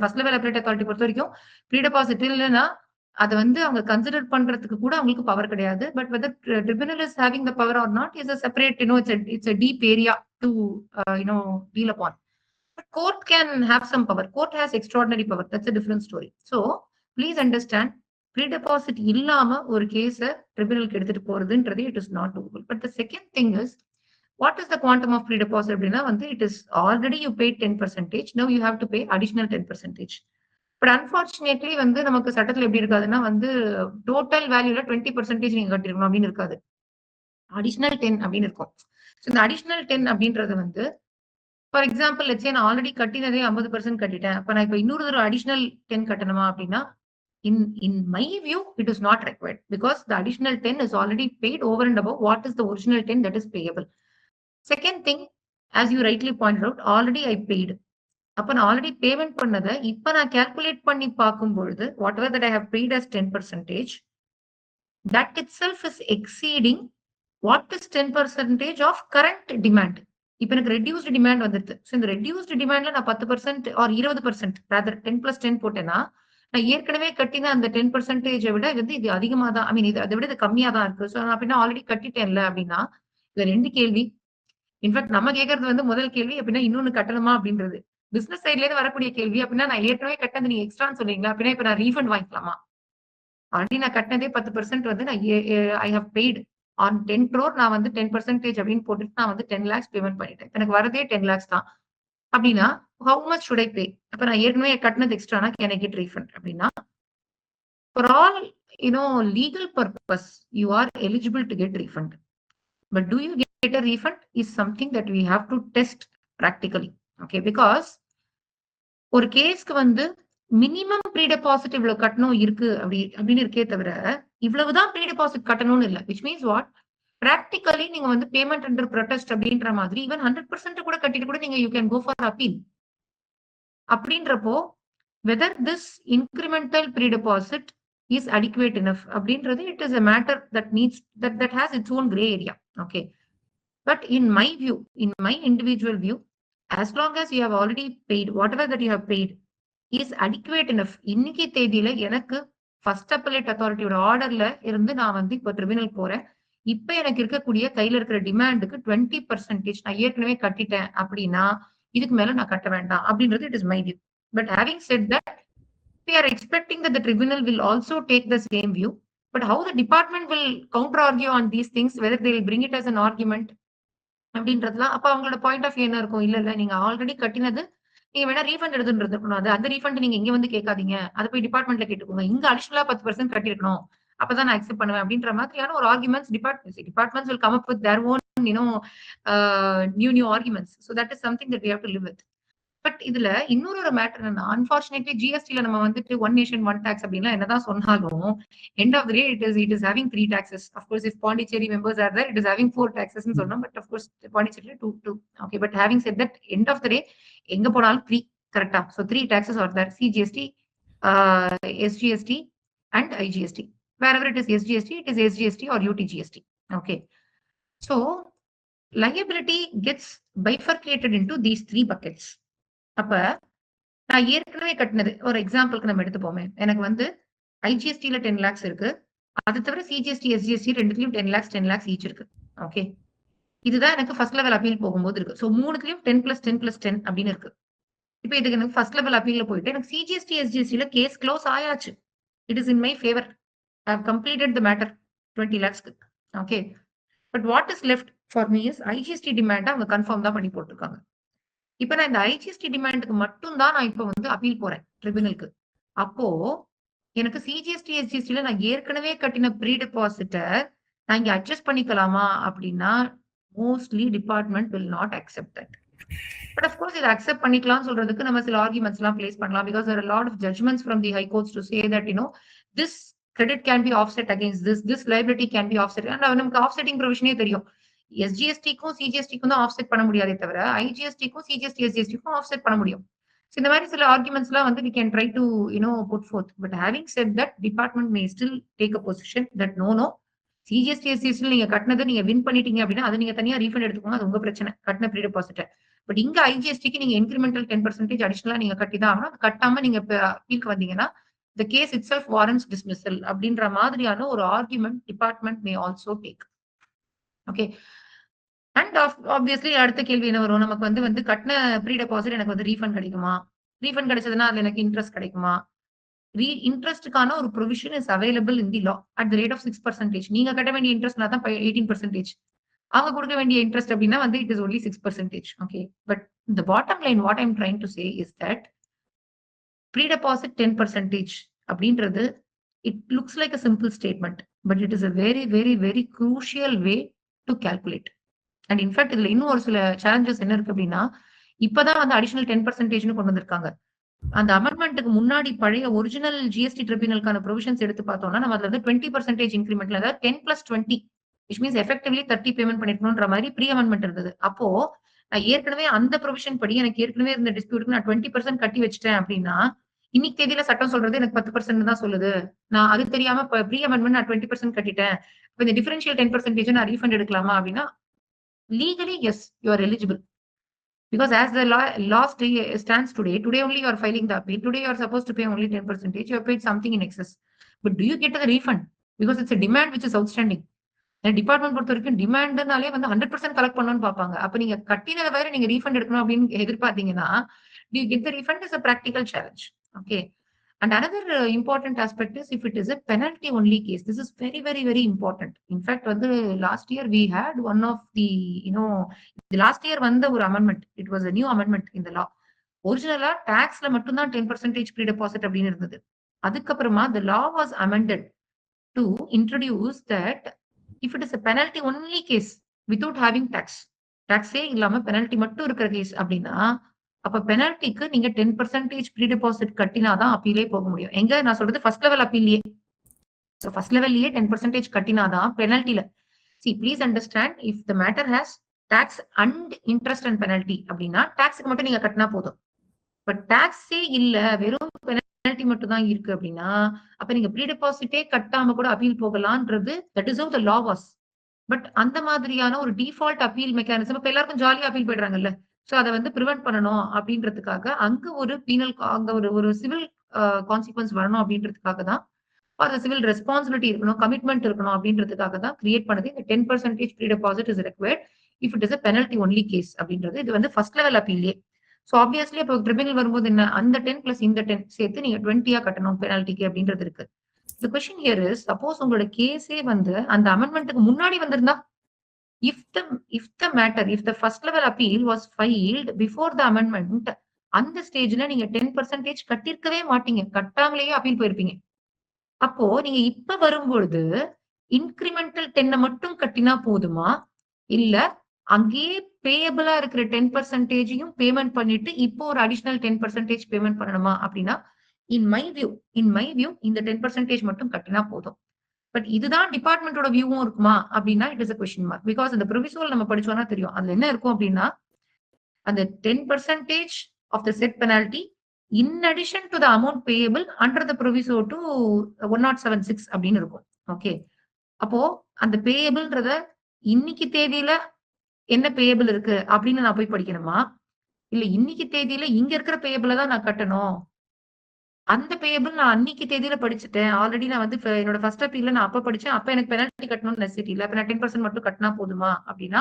First level appellate authority பொறுத்த வரைக்கும் pre-deposit இல்லைன்னா அதை வந்து அவங்க கன்சிடர் பண்றதுக்கு கூட அவங்களுக்கு பவர் கிடையாது. But whether tribunal is having the power or not is a separate, it's a deep area to deal upon. But court can have some power. Court has extraordinary power. That's a different story. So please understand, pre-deposit இல்லாம ஒரு கேஸ ட்ரிபியூனலுக்கு எடுத்துட்டு போறதுன்றது it is not doable. But the second thing is, what is the quantum of pre-deposit அப்படின்னா வந்து it is already you paid 10%. Now you have to pay additional 10%. But unfortunately வந்து நமக்கு சட்டத்துல எப்படி இருக்காதுன்னா வந்து டோட்டல் வேல்யூல 20% நீங்க கட்டிருக்கணும் அப்படின்னு இருக்காது. அடிஷனல் 10 அப்படின்னு இருக்கும். ஸோ இந்த அடிஷனல் 10 அப்படின்றது வந்து ஃபார் எக்ஸாம்பிள் லெட்ஸ் சே நான் ஆல்ரெடி கட்டினதே 50% கட்டிட்டேன். அப்ப நான் இப்ப இன்னொரு தடவை அடிஷனல் 10 கட்டணுமா அப்படின்னா In my view, it is not required because the additional 10 is already paid over and above what is the original 10 that is payable. Second thing, as you rightly pointed out, already I paid. அப்ப நான் already payment பண்ணதை இப்ப நான் calculate பண்ணி பார்க்கும் பொழுது whatever that I have paid as 10%, that itself is exceeding what is 10% of current demand. இப்ப எனக்கு ரெடியூஸ்டு டிமாண்ட் வந்துருது. ஸோ இந்த ரெடியூஸ்டு டிமாண்ட்ல நான் 10% ஆர் 20% rather 10+10 போட்டேன்னா நான் ஏற்கனவே கட்டின அந்த 10% விட வந்து இது அதிகமா தான், ஐ மீன் இது அதை விட இது கம்மியா தான் இருக்கு. ஸோ நான் அப்படின்னா ஆல்ரெடி கட்டிட்டேன்ல அப்படின்னா இது 2 கேள்வி. இன்ஃபேக்ட் நம்ம கேட்கறது வந்து முதல் கேள்வி அப்படின்னா இன்னொன்னு கட்டணுமா அப்படின்றது. பிசினஸ் சைட்ல இருந்து வரக்கூடிய கேள்வி அப்படின்னா நான் ஏற்கனவே கட்டினது நீங்க எக்ஸ்ட்ரான்னு சொல்றீங்களா அப்படின்னா இப்ப நான் ரீஃபண்ட் வாங்கிக்கலாமா? ஆல்ரெடி நான் கட்டினதே 10% வந்து நான் I have paid on 10 crore. நான் வந்து 10% அப்படின்னு போட்டுட்டு நான் வந்து 10 lakhs பேமெண்ட் பண்ணிட்டேன். எனக்கு வரதே 10 lakhs தான் அப்படின்னா ஹவு மச் ஷுட் ஐ பே? அப்ப நான் ஏற்கனவே கட்டினது எக்ஸ்ட்ரானா கேன் ஐ கெட் ரீஃபண்ட் அப்படின்னா for all legal purpose you are eligible to get refund. But do you get a refund is something that we have to test practically. Okay, because ஒரு கேஸ்க்கு வந்து minimum pre deposit இவ்வளவு கட்டணும் இருக்கு அப்படின்னு இருக்கே தவிர இவ்வளவுதான் ப்ரீ டெபாசிட் கட்டணும்னு இல்லை. விச் மீன்ஸ் வாட், பிராக்டிகலி நீங்க வந்து பேமெண்ட் அண்டர் ப்ரொடெஸ்ட் அப்படின்ற மாதிரி ஈவன் 100% கூட கட்டிட்டு கூட நீங்க you can go for appeal. அப்படின்றப்போ whether this incremental pre deposit is adequate enough அப்படின்றது it is a matter that needs that has its own gray area. Okay, but in my view, in my individual view, as long as you have already paid whatever that you have paid is adequate enough. இன்னைக்கு தேதியில எனக்கு first appellate அத்தாரிட்டியோட ஆர்டர்ல இருந்து நான் வந்து இப்போ tribunal போறேன். இப்ப எனக்கு இருக்கக்கூடிய கையில இருக்கிற டிமாண்டுக்கு 20% நான் ஏற்கனவே கட்டிட்டேன் அப்படின்னா இதுக்கு மேல நான் கட்ட வேண்டாம் அப்படின்றது it is my view. But having set that we are expecting that the tribunal will also take the same view. But how the department will counter argue on these things, whether they will bring it as an argument அப்படின்றதுலாம் அப்ப அவங்களோட point of view என்ன இருக்கும்? இல்ல இல்ல நீங்க already கட்டினது நீங்க வேணா ரீஃபண்ட் எடுத்துருக்கணும். அந்த ரீஃபண்ட் நீங்க இங்க வந்து கேட்காதீங்க, அதை போய் டிபார்ட்மெண்ட்ல கேட்டுக்கோங்க. இங்க அடிஷனலா 10% கட்டிருக்கணும், அப்பதான் நான் அக்செப்ட் பண்ணுவேன் அப்படின்ற மாதிரியான ஒரு arguments departments will come up with their own new arguments. So that is something that we have to live with. But இதுல இன்னொரு மேட்டர் என்னன்னா, அன்பார்ச்சுனேட்லி ஜிஎஸ்டில நம்ம வந்துட்டு ஒன் நேஷன் ஒன் டாக்ஸ் அப்படின்னா என்னதான் சொன்னாலும் end of the day it is having 3 taxes. Of course, if Pondicherry members are there, it is having 4 taxes ன்னு சொன்னோம். But of course Pondicherry 2. Okay, but having said that, end of the day எங்க போனாலும் 3 கரெக்டா? So 3 taxes are there: CGST, SGST and IGST. Wherever it is SGST, it is SGST or UTGST. Okay, so liability gets bifurcated into these 3 buckets. அப்ப நான் ஏற்கனவே கட்டினது ஒரு எக்ஸாம்பிளுக்கு நம்ம எடுத்துப்போமே, எனக்கு வந்து ஐஜிஎஸ்டில 10 lakhs இருக்கு, அது தவிர சிஜிஎஸ்டி எஸ்ஜிஎஸ்டி ரெண்டுலயும் 10 lakhs ஈச் இருக்கு. ஓகே, இதுதான் எனக்கு ஃபர்ஸ்ட் லெவல் அப்பீல் போகும்போது இருக்கு. ஸோ 3த்துலயும் 10+10+10 அப்படின்னு இருக்கு. இப்ப இதுக்கு எனக்கு ஃபர்ஸ்ட் லெவல் அப்பீல்ல போயிட்டு எனக்கு சிஜிஎஸ்டி எஸ்ஜிஎஸ்டில கேஸ் க்ளோஸ் ஆயாச்சு. It is in my favour. I have completed the matter 20 lakhsக்கு. Okay, but what is left for me is IGST demand அவங்க கன்ஃபார்ம் தான் பண்ணி போட்டிருக்காங்க. இப்ப நான் இந்த ஐஜிஎஸ்டி டிமாண்டுக்கு மட்டும் தான் நான் இப்ப வந்து அப்பீல் போறேன் ட்ரிபியூனலுக்கு. அப்போ எனக்கு சிஜிஎஸ்டி எஸ்ஜிஎஸ்டில நான் ஏற்கனவே கட்டின ப்ரீ டெபாசிட்டை நான் இங்க அட்ஜஸ்ட் பண்ணிக்கலாமா அப்படின்னா mostly department will not accept that. But of course இதை அக்செப்ட் பண்ணிக்கலாம்னு சொல்றதுக்கு நம்ம சில ஆர்குமெண்ட்ஸ் எல்லாம் பிளேஸ் பண்ணலாம். Because there are a lot of judgments from the high courts to say that this credit can be offset against this liability can be offset. and நமக்கு ஆஃப்செட்டிங் ப்ரொவிஷனே தெரியும். எஸ்ஜிஎஸ்டிக்கும் சிஜிஎஸ்டிக்கும் தான் ஆஃப்செட் பண்ண முடியாதே தவிர ஐஜிஎஸ்டிக்கும் சிஜிஎஸ்டி எஸ்ஜிஎஸ்டிக்கும் ஆஃப்செட் பண்ண முடியும். இந்த மாதிரி சில ஆர்குமெண்ட்ஸ் எல்லாம் வந்து we can try to put forth. But having said that, department may still take a position that no CGST SGST நீங்க கட்டினது நீங்க வின் பண்ணிட்டீங்க அப்படின்னா அதை நீங்க தனியா ரீஃபண்ட் எடுத்துக்கோங்க, அது உங்க பிரச்சனை, கட்டின ப்ரீ டெபாசிட். பட் இங்க ஐஜிஎஸ்டிக்கு நீங்க இன்கிரிமெண்டல் 10% அடிஷனலா நீங்க கட்டிதான் ஆகணும். கட்டாம நீங்க அப்பீலுக்கு வந்தீங்கன்னா the case itself warrants dismissal அப்படின்ற மாதிரியான ஒரு argument department may also take. Okay, and obviously அடுத்த கேள்வி என்ன வரும், நமக்கு வந்து கட்டின ப்ரீ டெபாசிட் எனக்கு வந்து ரீஃபண்ட் கிடைக்குமா? ரீஃபண்ட் கிடைச்சதுன்னா அதுல எனக்கு இன்ட்ரெஸ்ட் கிடைக்குமா? இன்ட்ரெஸ்டுக்கான ஒரு provision is available in the law at the rate of 6%. நீங்க கட்ட வேண்டிய இன்ட்ரெஸ்ட்னா தான் 18%. அவங்க கொடுக்க வேண்டிய இன்ட்ரெஸ்ட் அப்படின்னா வந்து it is only 6%. Okay, but the bottom line what I'm trying to say is that pre deposit 10% அப்படின்றது it looks like a simple statement, but it is a very very very crucial way to calculate. And in fact இதுல இன்னும் ஒரு சில challenges என்ன இருக்கு அப்படின்னா, இப்பதான் வந்து அடிஷனல் 10% கொண்டு வந்திருக்காங்க. அந்த அமெண்ட்மெண்ட்டுக்கு முன்னாடி பழைய ஒரிஜினல் ஜிஎஸ்டி ட்ரிபியூனலுக்கான ப்ரொவிஷன்ஸ் எடுத்து பார்த்தோம்னா நம்ம அதுல வந்து 20% இன்க்ரிமெண்ட்ல, அதாவது 10+20 which means effectively 30 பேமெண்ட் பண்ணிருக்கணும்ன்ற மாதிரி ப்ரீ அமெண்ட்மெண்ட் இருந்தது. அப்போ நான் ஏற்கனவே அந்த ப்ரொவிஷன் படி எனக்கு ஏற்கனவே இருந்த டிஸ்பியூட்டுக்கு நான் 20% கட்டி வச்சுட்டேன் அப்படின்னா, இன்னைக்கு தேதியில சட்டம் சொல்றது எனக்கு 10% தான் சொல்லுது. நான் அது தெரியாம ப்ரீ அமெண்ட்மெண்ட் நான் 20% கட்டிட்டேன். இப்ப இந்த டிஃபரன்ஷியல் 10% நான் ரீஃபண்ட் எடுக்கலாமா அப்படின்னா, legally yes, you are eligible. Because as the law stands today only you are filing the appeal. Today you are supposed to pay only 10%. You have paid something in excess. But do you get the refund? Because it's a demand which is outstanding. Department பொறுத்த வரைக்கும் டிமாண்ட்னாலே வந்து 100% collect பண்ணணும்னு பாப்பாங்க. அப்ப நீங்க கட்டினத வேற நீங்க refund எடுக்கணும் அப்படின்னு எதிர்பார்த்தீங்கன்னா, do you get the refund is a practical challenge. Okay. And another important aspect is if it is a penalty only case. This is very, very, very important. In fact, last year we had one of the, the last year வந்த ஒரு amendment. It was a new amendment in the law. ஒரிஜினலா டாக்ஸ்ல மட்டும்தான் 10% pre deposit அப்படின்னு இருந்தது. அதுக்கப்புறமா the law was amended to introduce that if it is a penalty only case without having taxே இல்லாம penalty மட்டும் இருக்கிற கேஸ் அப்படின்னா, அப்ப பெனல்டிக்கு நீங்க 10% ப்ரீ டெபாசிட் கட்டினாதான் அப்பீலே போக முடியும். எங்க நான் சொல்றது ஃபர்ஸ்ட் லெவல் அப்பீல்லயே. சோ ஃபர்ஸ்ட் லெவல்லயே 10% கட்டினாதான் பெனல்டில. See, please understand, if the matter has tax and interest and penalty அப்படின்னா டாக்ஸ்க்கு மட்டும் நீங்க கட்டினா போதும். பட் டாக்ஸே இல்ல, வெறும் பெனல்டி மட்டும் தான் இருக்கு அப்படின்னா, அப்ப நீங்க ப்ரீ டெபாசிட்டே கட்டாம கூட அப்பீல் போகலான்றது that is how the law was. But அந்த மாதிரியான ஒரு டிஃபால்ட் அப்பீல் மெக்கானிசம் இப்ப எல்லாருக்கும் ஜாலியா அப்பீல் போயிடுறாங்கல்ல. சோ அதை வந்து பிரிவென்ட் பண்ணணும் அப்படின்றதுக்காக அங்க ஒரு பீனல் அங்க ஒரு சிவில் கான்சிக்வன்ஸ் வரணும் அப்படின்றதுக்காக தான், அந்த சிவில் ரெஸ்பான்சிபிலிட்டி இருக்கணும், கமிட்மெண்ட் இருக்கணும் அப்படின்றதுக்காக தான் கிரியேட் பண்ணது இந்த 10% pre deposit is required if it is a penalty only case அப்படின்றது. இது வந்து ஃபர்ஸ்ட் லெவல் அப்பீல்லே. சோ ஆப்வியஸ்லி இப்போ ட்ரிபியூனல் வரும்போது என்ன, அந்த 10 பிளஸ் இந்த 10 சேர்த்து நீங்க 20 கட்டணும் பெனால்டிக்கு அப்படின்றது இருக்கு. The question here is, suppose உங்களோட கேஸே வந்து அந்த அமெண்ட்மெண்ட்டுக்கு முன்னாடி வந்திருந்தா, if the first level appeal was filed before the amendment, அந்த ஸ்டேஜ்ல நீங்க 10% கட்டிருக்கவே மாட்டீங்க, கட்டாமலேயே அப்பீல் போயிருப்பீங்க. அப்போ நீங்க இப்ப வரும்பொழுது இன்கிரிமெண்டல் 10 மட்டும் கட்டினா போதுமா, இல்ல அங்கேயே பேயபிளா இருக்கிற 10%யும் பேமெண்ட் பண்ணிட்டு இப்போ ஒரு அடிஷனல் 10% பேமெண்ட் பண்ணணுமா அப்படின்னா, in my view இந்த 10% மட்டும் கட்டினா போதும். பட் இதுதான் டிபார்ட்மெண்டோட வியூவும் இருக்குமா அப்படின்னா it is a question mark. Because அந்த ப்ரொவிசோல் நம்ம படிச்சோம்னா தெரியும், அதுல என்ன இருக்கும் அப்படின்னா, அந்த 10% of the set penalty in addition to the amount payable under the proviso to 1076 அப்படின்னு இருக்கும். ஓகே, அப்போ அந்த பேயபிள்ன்றத இன்னைக்கு தேதியில என்ன பேயபிள் இருக்கு அப்படின்னு நான் போய் படிக்கணுமா, இல்ல இன்னைக்கு தேதியில இங்க இருக்கிற பேயபிள தான் நான் கட்டணும், அந்த பேயபிள் நான் அன்னைக்கு தேதியில படிச்சுட்டேன், ஆல்ரெடி நான் வந்து என்னோட ஃபர்ஸ்ட் அப்பீல்ல நான் அப்ப படிச்சேன், அப்ப எனக்கு பெனல்டி கட்டணும்னு நெசசிட்டி இல்ல, அப்ப நான் 10% மட்டும் கட்டினா போதுமா அப்படின்னா,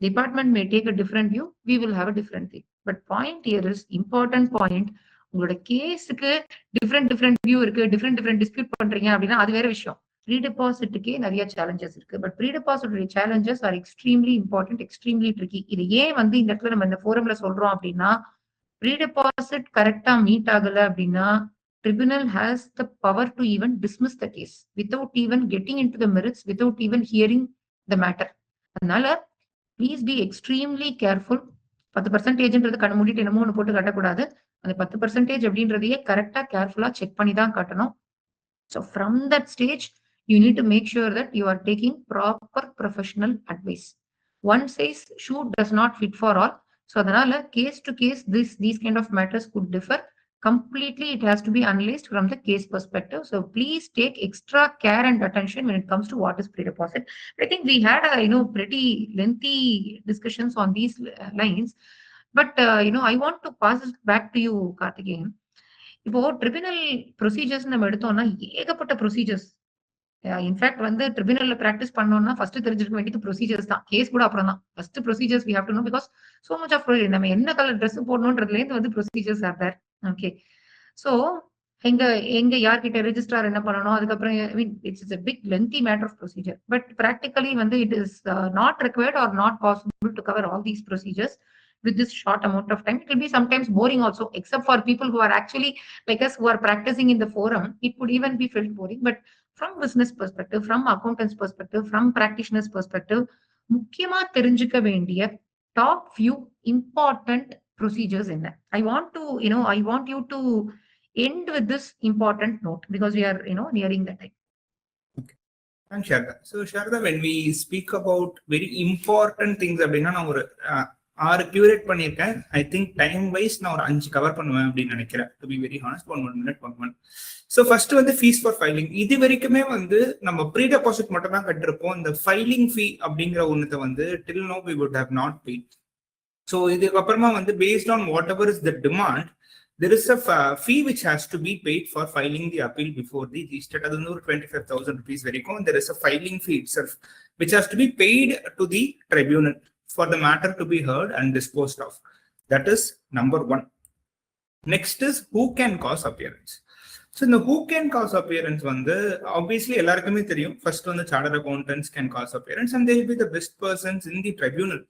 department may take a different view, we will have a different thing. But point here is important point. உங்களோட கேஸுக்கு டிஃப்ரெண்ட் வியூ இருக்கு, டிஃப்ரெண்ட் டிஸ்பியூட் பண்றீங்க அப்படின்னா அது வேற விஷயம். ப்ரீ டெபாசிட்டுக்கே நிறைய சேலஞ்சஸ் இருக்கு. But pre deposit challenges are extremely important, extremely tricky. இது ஏன் வந்து இந்த இடத்துல நம்ம இந்த ஃபோரம்ல சொல்றோம் அப்படின்னா, ப்ரீ டெபாசிட் கரெக்டா மீட் ஆகல அப்படின்னா tribunal has the power to even dismiss the case without even getting into the merits, without even hearing the matter. அதனால please be extremely careful. 10%ன்றது கண்ண மூடிட்டு என்னமோ ஒண்ணு போட்டு கட்டக்கூடாது. அந்த 10% அப்படின்றதையே கரெக்டா கேர்ஃபுல்லா செக் பண்ணி தான் கட்டணும். So from that stage you need to make sure that you are taking proper professional advice. One size shoe does not fit for all. So அதனால case to case these kind of matters could differ. Completely it has to be analyzed from the case perspective. So please take extra care and attention when it comes to what is pre-deposit. I think we had pretty lengthy discussions on these lines, but I want to pass it back to you, Karthikeyan. இப்போ tribunal procedures நம்ம எடுத்தோம்னா ஏகப்பட்ட procedures. In fact வந்து ட்ரிபியூனல்ல practice பண்ணோம்னா first தெரிஞ்சிருக்க வேண்டியது procedures தான். Case கூட அப்புறம் தான். First procedures we have to know because so much of நம்ம என்ன கலர் ட்ரெஸ் போடணும்ன்றதுல இருந்து வந்து procedures are there. Okay, so எங்க யார்கிட்ட ரெஜிஸ்ட்ரார் என்ன பண்ணணும், அதுக்கப்புறம் it's a big lengthy matter of procedure. பட் practically வந்து it is not required or not possible to cover all these procedures with this short amount of time. It will be sometimes boring also, except for people who are actually like us, who are practicing in the forum. It could even be felt boring. But from business perspective, from accountants perspective, from practitioners perspective, முக்கியமா தெரிஞ்சுக்க வேண்டிய top few important procedures in that. I want to, I want you to end with this important note because we are, nearing the time. Okay. And Sharda. So Sharda, when we speak about very important things, அப்படின்னா நான் ஒரு 6 curate பண்ணியிருக்கேன். I think time wise நான் ஒரு 5 cover பண்ணுவேன் அப்படின்னு நினைக்கிறேன். To be very honest, 1 minute 1 minute. So first வந்து ஃபீஸ் ஃபார் ஃபைலிங். இது வரைக்குமே வந்து நம்ம ப்ரீ டெபாசிட் மட்டும் தான் கட்டிருப்போம். இந்த ஃபைலிங் ஃபீ அப்படிங்கிற ஒன்றத்தை வந்து till now we would have not paid. So இதுக்கப்புறமா வந்து based on whatever is the demand, there is a fee which has to be paid for filing the appeal before the GSTAT. அது வந்து ஒரு 25,000 rupees வரைக்கும். There is a filing fee itself which has to be paid to the tribunal for the matter to be heard and disposed of. That is number 1. Next is who can cause appearance. So இந்த who can cause appearance வந்து obviously எல்லாருக்குமே தெரியும். First வந்து chartered accountants can cause appearance and they will be the best persons in the tribunal,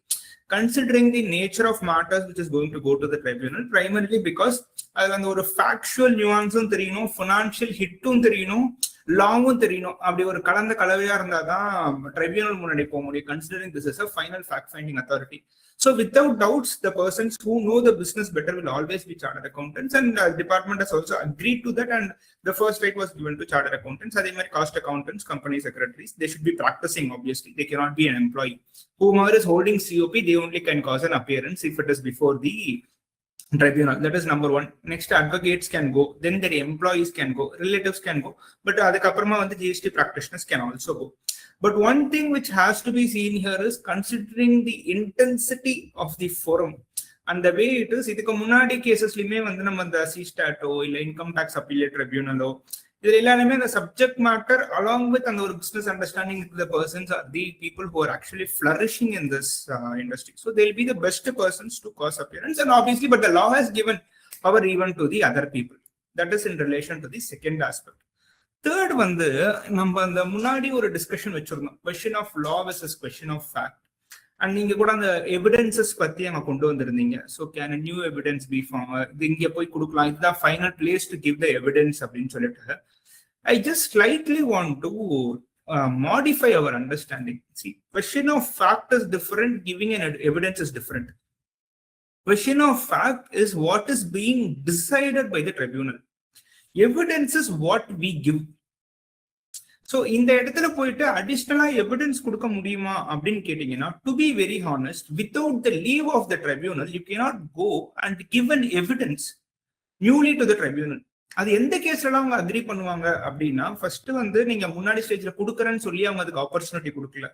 considering the nature of matters which is going to go to the tribunal, primarily because அதுல அந்த ஒரு factual நியூவான்ஸும் தெரியணும், financial ஹிட்டும் தெரியணும், லாவும் தெரியணும். அப்படி ஒரு கலந்த கலவையா இருந்தாதான் ட்ரைபியூனல் முன்னாடி போக முடியும், considering this is a final fact finding authority. So without doubts, the persons who know the business better will always be chartered accountants, and the department has also agreed to that, and the first right was given to chartered accountants. Adhe mari cost accountants, company secretaries, they should be practicing. Obviously they cannot be an employee. Whomever is holding COP, they only can cause an appearance if it is before the tribunal. That is number 1. Next, advocates can go, then their employees can go, relatives can go, but adukapparama வந்து GST practitioners can also go. But one thing which has to be seen here is considering the intensity of the forum and the way it is. இதுக்கு முன்னாடி கேசஸ்லயுமே வந்து நம்ம இந்த CSTAT-ஓ இல்ல income tax appellate ட்ரிபியூனலோ இதுல எல்லாருமே இந்த சப்ஜெக்ட் மேட்டர் along with அந்த ஒரு business understanding the persons are the people who are actually flourishing in this industry. So they'll be the best persons to cause appearance, and obviously but the law has given power even to the other people. That is in relation to the second aspect. Third வந்து நம்ம அந்த முன்னாடி ஒரு discussion வச்சிருந்தோம், question of law versus question of fact. And நீங்க கூட அந்த evidences பத்தி அங்க கொண்டு வந்திருந்தீங்க. So can new evidence be form, இது இங்க போய் கொடுக்கலாம், இதுதான் final place to give the evidence அப்படின்னு சொல்லிட்டு I just slightly want to modify our understanding. See, question of fact is different, giving an evidence is different. Question of fact is what is being decided by the tribunal. Evidence is what we give. So இந்த இடத்துல போயிட்டு அடிஷனலா evidence கொடுக்க முடியுமா அப்படின்னு கேட்டீங்கன்னா, to be very honest, without the leave of the tribunal you cannot go and give an evidence newly to the tribunal. அது எந்த கேஸ்ல அவங்க அக்ரி பண்ணுவாங்க அப்படின்னா, ஃபர்ஸ்ட் வந்து நீங்க முன்னாடி ஸ்டேஜ்ல கொடுக்குறேன்னு சொல்லி அவங்க அதுக்கு ஆப்பர்ச்சுனிட்டி கொடுக்கல,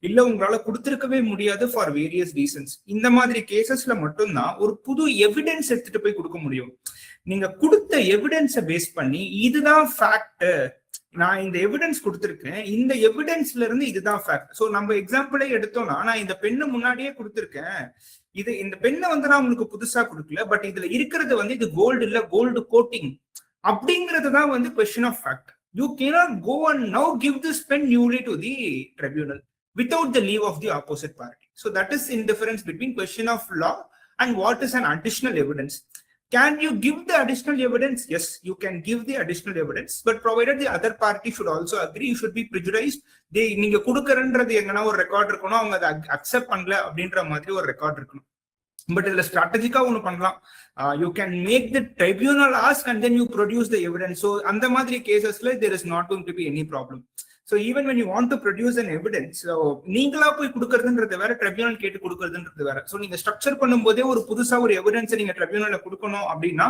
இல்ல உங்களால கொடுத்துருக்கவே முடியாது ஃபார் வேரியஸ் ரீசன்ஸ். இந்த மாதிரி கேசஸ்ல மட்டும்தான் ஒரு புது எவிடன்ஸ் எடுத்துட்டு போய் கொடுக்க முடியும். நீங்க கொடுத்த எவிடன்ஸை பேஸ் பண்ணி இதுதான் ஃபேக்ட், நான் இந்த எவிடன்ஸ் கொடுத்துருக்கேன், இந்த எவிடன்ஸ்ல இருந்து இதுதான் ஃபேக்ட். ஸோ நம்ம எக்ஸாம்பிளே எடுத்தோம்னா, நான் இந்த பெண்ணு முன்னாடியே கொடுத்துருக்கேன், இந்த பெண்ணை வந்து நான் உங்களுக்கு புதுசா கொடுக்கல, பட் இதுல இருக்கிறது வந்து இது கோல்டு இல்ல கோல்டு கோட்டிங் அப்படிங்கிறது தான் வந்து question of fact. You cannot go and now give this pen newly to the tribunal without the leave of the opposite party. So that is in difference between question of law and what is an additional evidence. Can you give the additional evidence? Yes, you can give the additional evidence, but provided the other party should also agree. You should be prejudiced. நீங்க கொடுக்கறன்றது எங்கன்னா ஒரு record இருக்கணும், அவங்க அதை accept பண்ணல அப்படின்ற மாதிரி ஒரு ரெக்கார்ட் இருக்கணும். பட் இதுல ஸ்ட்ராட்டஜிக்கா ஒண்ணு பண்ணலாம், you can make the tribunal ask and then you produce the evidence. So அந்த மாதிரி கேசஸ்ல there is not going to be any problem. So even when you want to produce an evidence, நீங்களா போய் கொடுக்கறதுன்றது வேற, ட்ரிபியூனல் கேட்டு கொடுக்கறதுன்றது வேற. So நீங்க structure பண்ணும்போதே ஒரு புதுசா ஒரு எவிடன்ஸ் நீங்க ட்ரிபியூனல்ல கொடுக்கணும் அப்படின்னா,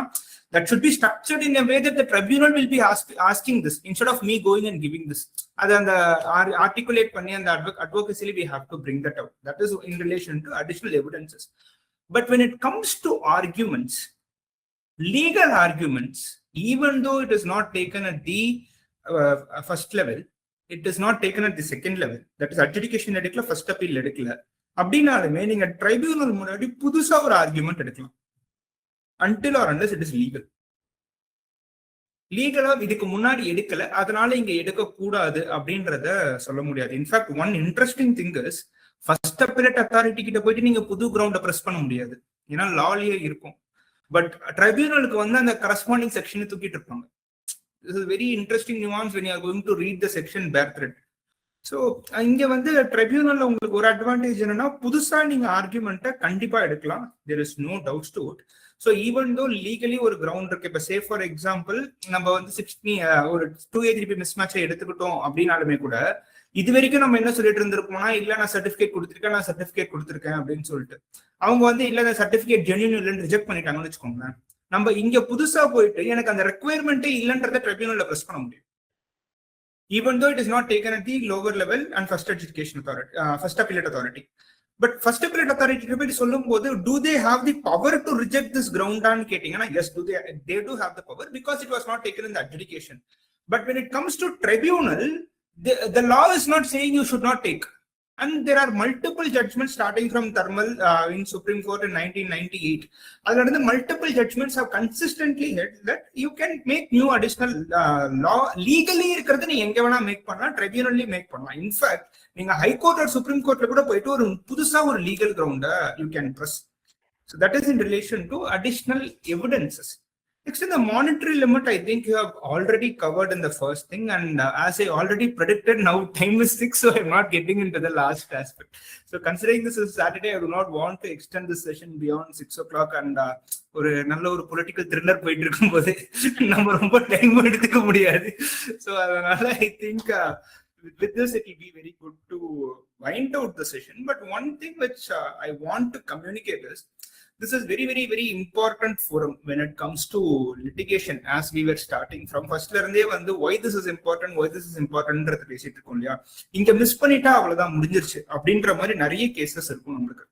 that should be structured in a way that the tribunal will be asking this instead of me going and giving this. அது அந்த articulate பண்ணி அந்த advocacy we have to bring that out. That is in relation to additional evidences. But when it comes to arguments, legal arguments, even though it is not taken at the first level, it is not taken at the second level, that is adjudication எடுக்கல, first appeal எடுக்கல அப்படின்னாலுமே நீங்க tribunal முன்னாடி புதுசா ஒரு argument எடுக்கலாம், until or unless it is legal. லீகலா இதுக்கு முன்னாடி எடுக்கல, அதனால இங்க எடுக்க கூடாது அப்படின்றத சொல்ல முடியாது. In fact one interesting thing is, first appellate authority கிட்ட போயிட்டு நீங்க புது கிரவுண்ட பிரஸ் பண்ண முடியாது, ஏன்னா லாலியே இருக்கும். பட் ட்ரைபியூனலுக்கு வந்து அந்த கரஸ்பாண்டிங் செக்ஷனை தூக்கிட்டு இருப்பாங்க. This is a very interesting nuance when you are going to read the section bare thread. So இங்க வந்து ட்ரிபியூனல்ல உங்களுக்கு ஒரு அட்வான்டேஜ் என்னன்னா புதுசா நீங்க ஆர்குமெண்ட்டை கண்டிப்பா எடுக்கலாம். There is no doubts to it. So even though legally ஒரு கிரவுண்ட் இருக்கு. இப்போ சே ஃபார் எக்ஸாம்பிள் நம்ம வந்து 60 ஒரு 2A3B மிஸ் மேட்சை எடுத்துக்கிட்டோம் அப்படின்னாலுமே கூட இது வரைக்கும் நம்ம என்ன சொல்லிட்டு இருந்திருக்கோம்னா, இல்ல நான் சர்டிபிகேட் கொடுத்துருக்கேன் அப்படின்னு சொல்லிட்டு அவங்க வந்து இல்ல அந்த சர்டிபிகேட் ஜென்யூன் இல்லைன்னு ரிஜெக்ட் பண்ணிட்டாங்கன்னு வச்சுக்கோங்களேன். நம்ம இங்க புதுசா போயிட்டு எனக்கு அந்த ரெக்குயர்மெண்ட்டே இல்லைன்றத ட்ரிபியூனல்ல பிரஸ் பண்ண முடியும். Even though it is not taken at the lower level and first education authority, first appellate authority. But first appellate authority do they have the power to reject this ground on getting? Yes, they do have the power because it was not taken in the adjudication. But when it comes to tribunal, the law is not saying you should not take. And there are multiple judgments starting from Thermal in Supreme Court in 1998. Other multiple judgments have consistently held that you can make new additional law legally. Make tribunally make. In fact, High Court or Supreme Court or legal ground you can press. So that is in relation to additional evidences. Next, in the monetary limit, I think you have already covered in the first thing. And as I already predicted, now time is 6, so I'm not getting into the last aspect. So considering this is Saturday, I do not want to extend this session beyond 6 o'clock. And ஒரு நல்ல ஒரு political thriller போயிட்டு இருக்கும்போது நம்ம ரொம்ப time எடுத்துக்க முடியாது. So அதனால I think with this it will be very good to wind out the session. But one thing which I want to communicate is this is very, very, very important forum when it comes to litigation. As we were starting from first why this is important பேசிட்டு இருக்கோம் இல்லையா. இங்க miss பண்ணிட்டா அவ்வளவுதான் முடிஞ்சிருச்சு அப்படின்ற மாதிரி நிறைய கேசஸ் இருக்கும் நம்மளுக்கு.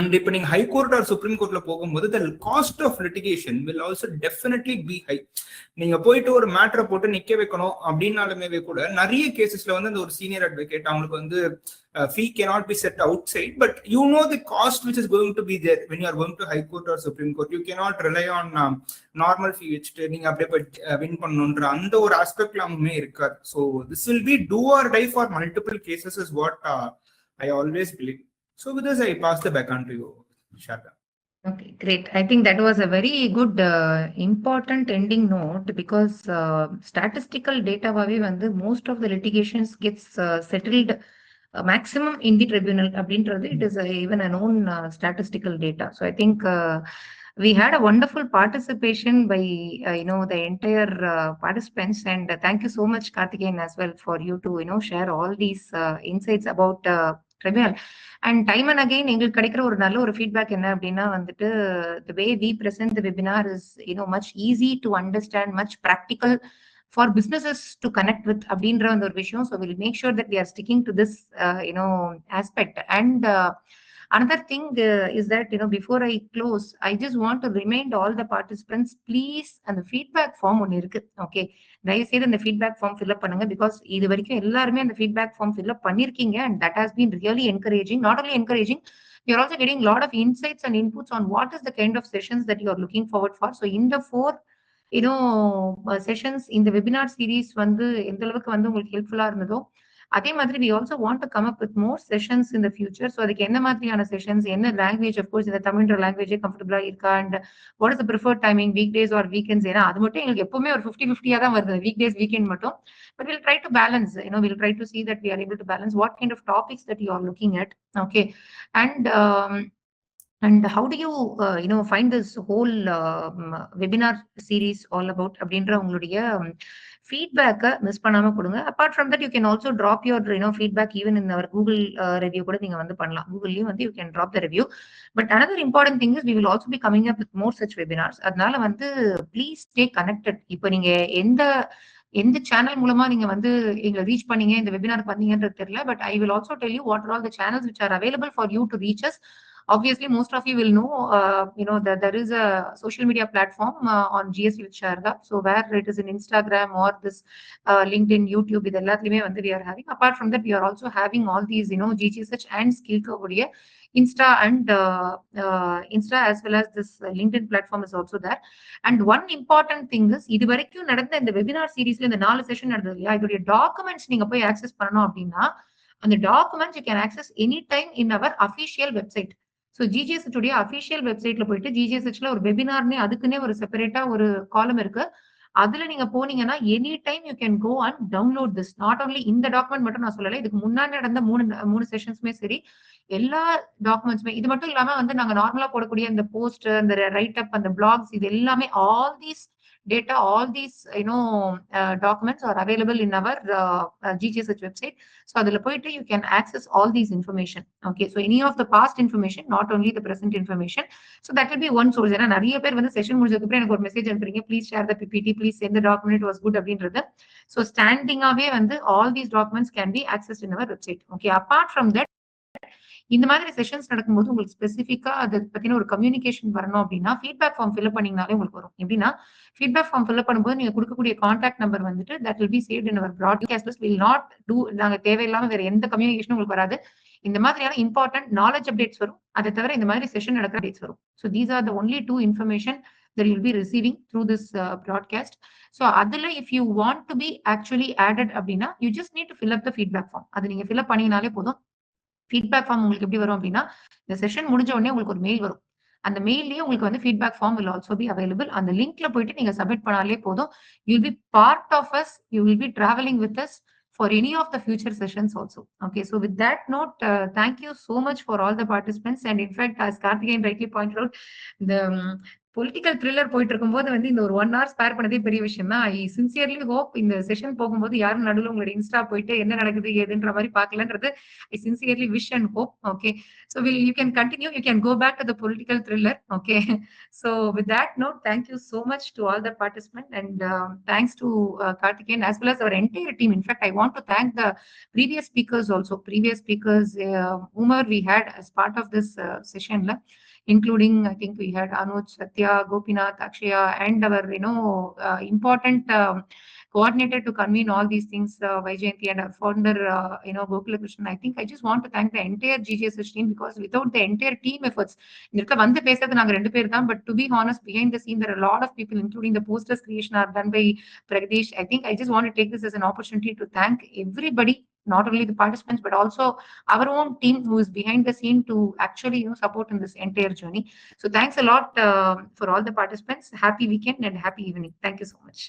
And if you High Court or Supreme Court, the cost of litigation will also definitely be high. நீங்க போயிட்டு ஒரு மேட்டரை போட்டு நிக்க வைக்கணும் அப்படின்னாலுமே கூட நிறைய கேசஸ்ல வந்து ஒரு சீனியர் அட்வொகேட் அவங்களுக்கு வந்து fee cannot be set outside, but you know the cost which is going to be there when you are going to High Court or Supreme Court. You cannot rely on normal fee வச்சுட்டு நீங்க அப்படியே win பண்ணணுன்ற அந்த ஒரு ஆஸ்பெக்ட்ல அவங்களுமே இருக்காது. So this will be do or die for multiple cases is what I always believe. So with this, I pass the baton to you, Sharda. Okay, great. I think that was a very good, important ending note because statistical data, most of the litigations gets settled maximum in the tribunal. It is even a known statistical data. So I think we had a wonderful participation by the entire participants, and thank you so much, Karthikeyan, as well, for you to share all these insights about tribunal. And time and again எங்களுக்கு கிடைக்கிற ஒரு நல்ல ஒரு feedback என்ன அப்படின்னா வந்துட்டு the way we present the webinar is much easy to understand, much practical for businesses to connect with அப்படின்ற அந்த ஒரு விஷயம். So we'll make sure that we are sticking to this aspect. And another thing is that before I close, I just want to remind all the participants, please, and the feedback form ஒன்னு இருக்கு. Okay, தயவு செய்து அந்த feedback form fill up பண்ணுங்க because இது வரைக்கும் எல்லாருமே அந்த feedback form fill up பண்ணிருக்கீங்க, and that has been really encouraging. Not only encouraging, you're also getting a lot of insights and inputs on what is the kind of sessions that you are looking forward for. So in the 4 sessions in the webinar series வந்து எந்த அளவுக்கு வந்து உங்களுக்கு ஹெல்ப்ஃபுல்லா இருந்ததோ அதே மாதிரி we also want to come up with more sessions in the future. So அதுக்கு என்ன மாதிரியான செஷன்ஸ், என்ன லாங்குவேஜ், of course இந்த தமிழ்ன்ற லாங்குவேஜே கம்ஃபர்டபுளா இருக்கா, and what is the preferred timing, weekdays or weekends? ஏன்னா அது மட்டும் எங்களுக்கு எப்பவுமே ஒரு 50-50 தான் வருது, weekdays weekend மட்டும். But we'll try to balance, we'll try to see that we are able to balance what kind of topics that you are looking at. Okay, and how do you find this whole webinar series all about அப்படின்ற உங்களுடைய feedback miss பண்ணாம கொடுங்க. Apart from that, you can also drop your feedback even in our Google review கூட நீங்க வந்து பண்ணலாம். Googleலயும் வந்து you can drop the review. But another important thing is we will also be coming up with more such webinars. அதனால வந்து please stay connected. இப்போ நீங்க எந்த சேனல் மூலமா நீங்க வந்து எங்களை ரீச் பண்ணீங்க, இந்த வெபினார் பண்ணீங்கன்றது தெரியல. But I will also tell you what are all the channels which are available for you to reach us. Obviously, most of you will know, that there is a social media platform on GST with Sharda. So where it is in Instagram or this LinkedIn, YouTube, we are having. Apart from that, we are also having all these, GGSH and Skill Insta and Insta as well as this LinkedIn platform is also there. And one important thing is, இது வரைக்கும் நடந்த இந்த webinar seriesல இந்த 4 session நடந்தது இல்லையா, இதோடைய documents நீங்க போய் ஆக்சஸ் பண்ணணும் அப்படின்னா அந்த documents you can access anytime in our official website. So GGSH உடைய அஃபிஷியல் வெப்சைட்ல போயிட்டு GGSHல ஒரு வெபினார்னே அதுக்குன்னே ஒரு செப்பரேட்டா ஒரு காலம் இருக்கு. அதுல நீங்க போனீங்கன்னா any time you can go and download this. Not only இந்த டாக்குமெண்ட் மட்டும் நான் சொல்லல. இதுக்கு முன்னாடி நடந்த மூணு செஷன்ஸ்மே சரி, எல்லா டாக்குமெண்ட்ஸ்மே. இது மட்டும் இல்லாம வந்து நாங்க நார்மலா போடக்கூடிய அந்த போஸ்ட், அந்த ரைட் அப், அந்த பிளாக்ஸ், இது எல்லாமே all these data, all these documents are available in our GGSH website. So adula poitu you can access all these information. Okay, so any of the past information, not only the present information. So that will be one source. ஏன்னா நிறைய பேர் வந்து session முடிஞ்சதுக்கு அப்புறம் எனக்கு ஒரு message அனுப்புறீங்க, please share the PPT, please send the document, it was good அப்படின்றது. ஸோ ஸ்டாண்டிங்காவே வந்து all these documents can be accessed in our website. Okay, apart from that இந்த மாதிரி செஷன்ஸ் நடக்கும்போது உங்களுக்கு ஸ்பெசிஃபிக்கா அதை பத்தின ஒரு கம்யூனிகேஷன் வரணும் அப்படின்னா ஃபீட்பேக் ஃபார்ம் ஃபில்அப் பண்ணீங்கனாலே உங்களுக்கு வரும். எப்படின்னா ஃபீட்பேக் ஃபார்ம் ஃபில்அப் பண்ணும்போது நீங்க கொடுக்கக்கூடிய கான்டாக்ட் நம்பர் வந்துட்டு that will be saved in our broadcast list. Will not do, நாங்க தேவையில்லாம வேற எந்த கம்யூனிகேஷனும் உங்களுக்கு வராது. இந்த மாதிரியான இம்பார்ட்டன்ட் நாலேஜ் அப்டேட்ஸ் வரும். அதை தவிர இந்த மாதிரி செஷன் நடக்கிற அப்டேட்ஸ் வரும். So these are the only two information that you'll be receiving through this broadcast. So adula if you want to be actually added அப்படின்னா you just need to fill up the feedback form. அது நீங்க fill up பண்ணீங்கனாலே போதும். Feedback form உங்களுக்கு எப்படி வரும் அப்படின்னா, இந்த session முடிஞ்ச உடனே உங்களுக்கு ஒரு மெயில் வரும். அந்த மெயில்லயே உங்களுக்கு வந்து feedback form will also be available. அந்த லிங்க்ல போயிட்டு நீங்க சப்மிட் பண்ணாலே போதும். You'll be part of us. You will be traveling with us for any of the future sessions also. Okay, so with that note, thank you so much for all the participants. And in fact, as Karthikeyan rightly pointed out, the political thriller போயிட்டு இருக்கும்போது வந்து இந்த ஒரு 1 hour spare பண்ணதே பெரிய விஷயம் தான். ஐ sincerely hope இந்த செஷன் போகும்போது யாரும் நடுவில் உங்களோட இன்ஸ்டா போயிட்டு என்ன நடக்குது ஏதுன்ற மாதிரி பார்க்கலன்றது I sincerely wish and hope. Okay, so you can continue, you can go back to the political thriller. Okay, so with that note, thank you so much to all the participants, and thanks to Karthikeyan as well as our entire team. In fact, I want to thank the previous speakers also. Previous speakers, whomever we had as part of this session, including I think we had Anuj, Satya, Gopinath, Akshaya, and our important coordinator to convene all these things, Vaijayanti, and our founder Gokula Krishnan. I think I just want to thank the entire GGSH team, because without the entire team efforts, indukku vandu pesradhu naanga rendu per dhaan, but to be honest, behind the scene there are a lot of people, including the posters creation are done by Pragdish. I think I just want to take this as an opportunity to thank everybody, not only the participants but also our own team who is behind the scene to actually support in this entire journey. So thanks a lot for all the participants. Happy weekend and happy evening. Thank you so much.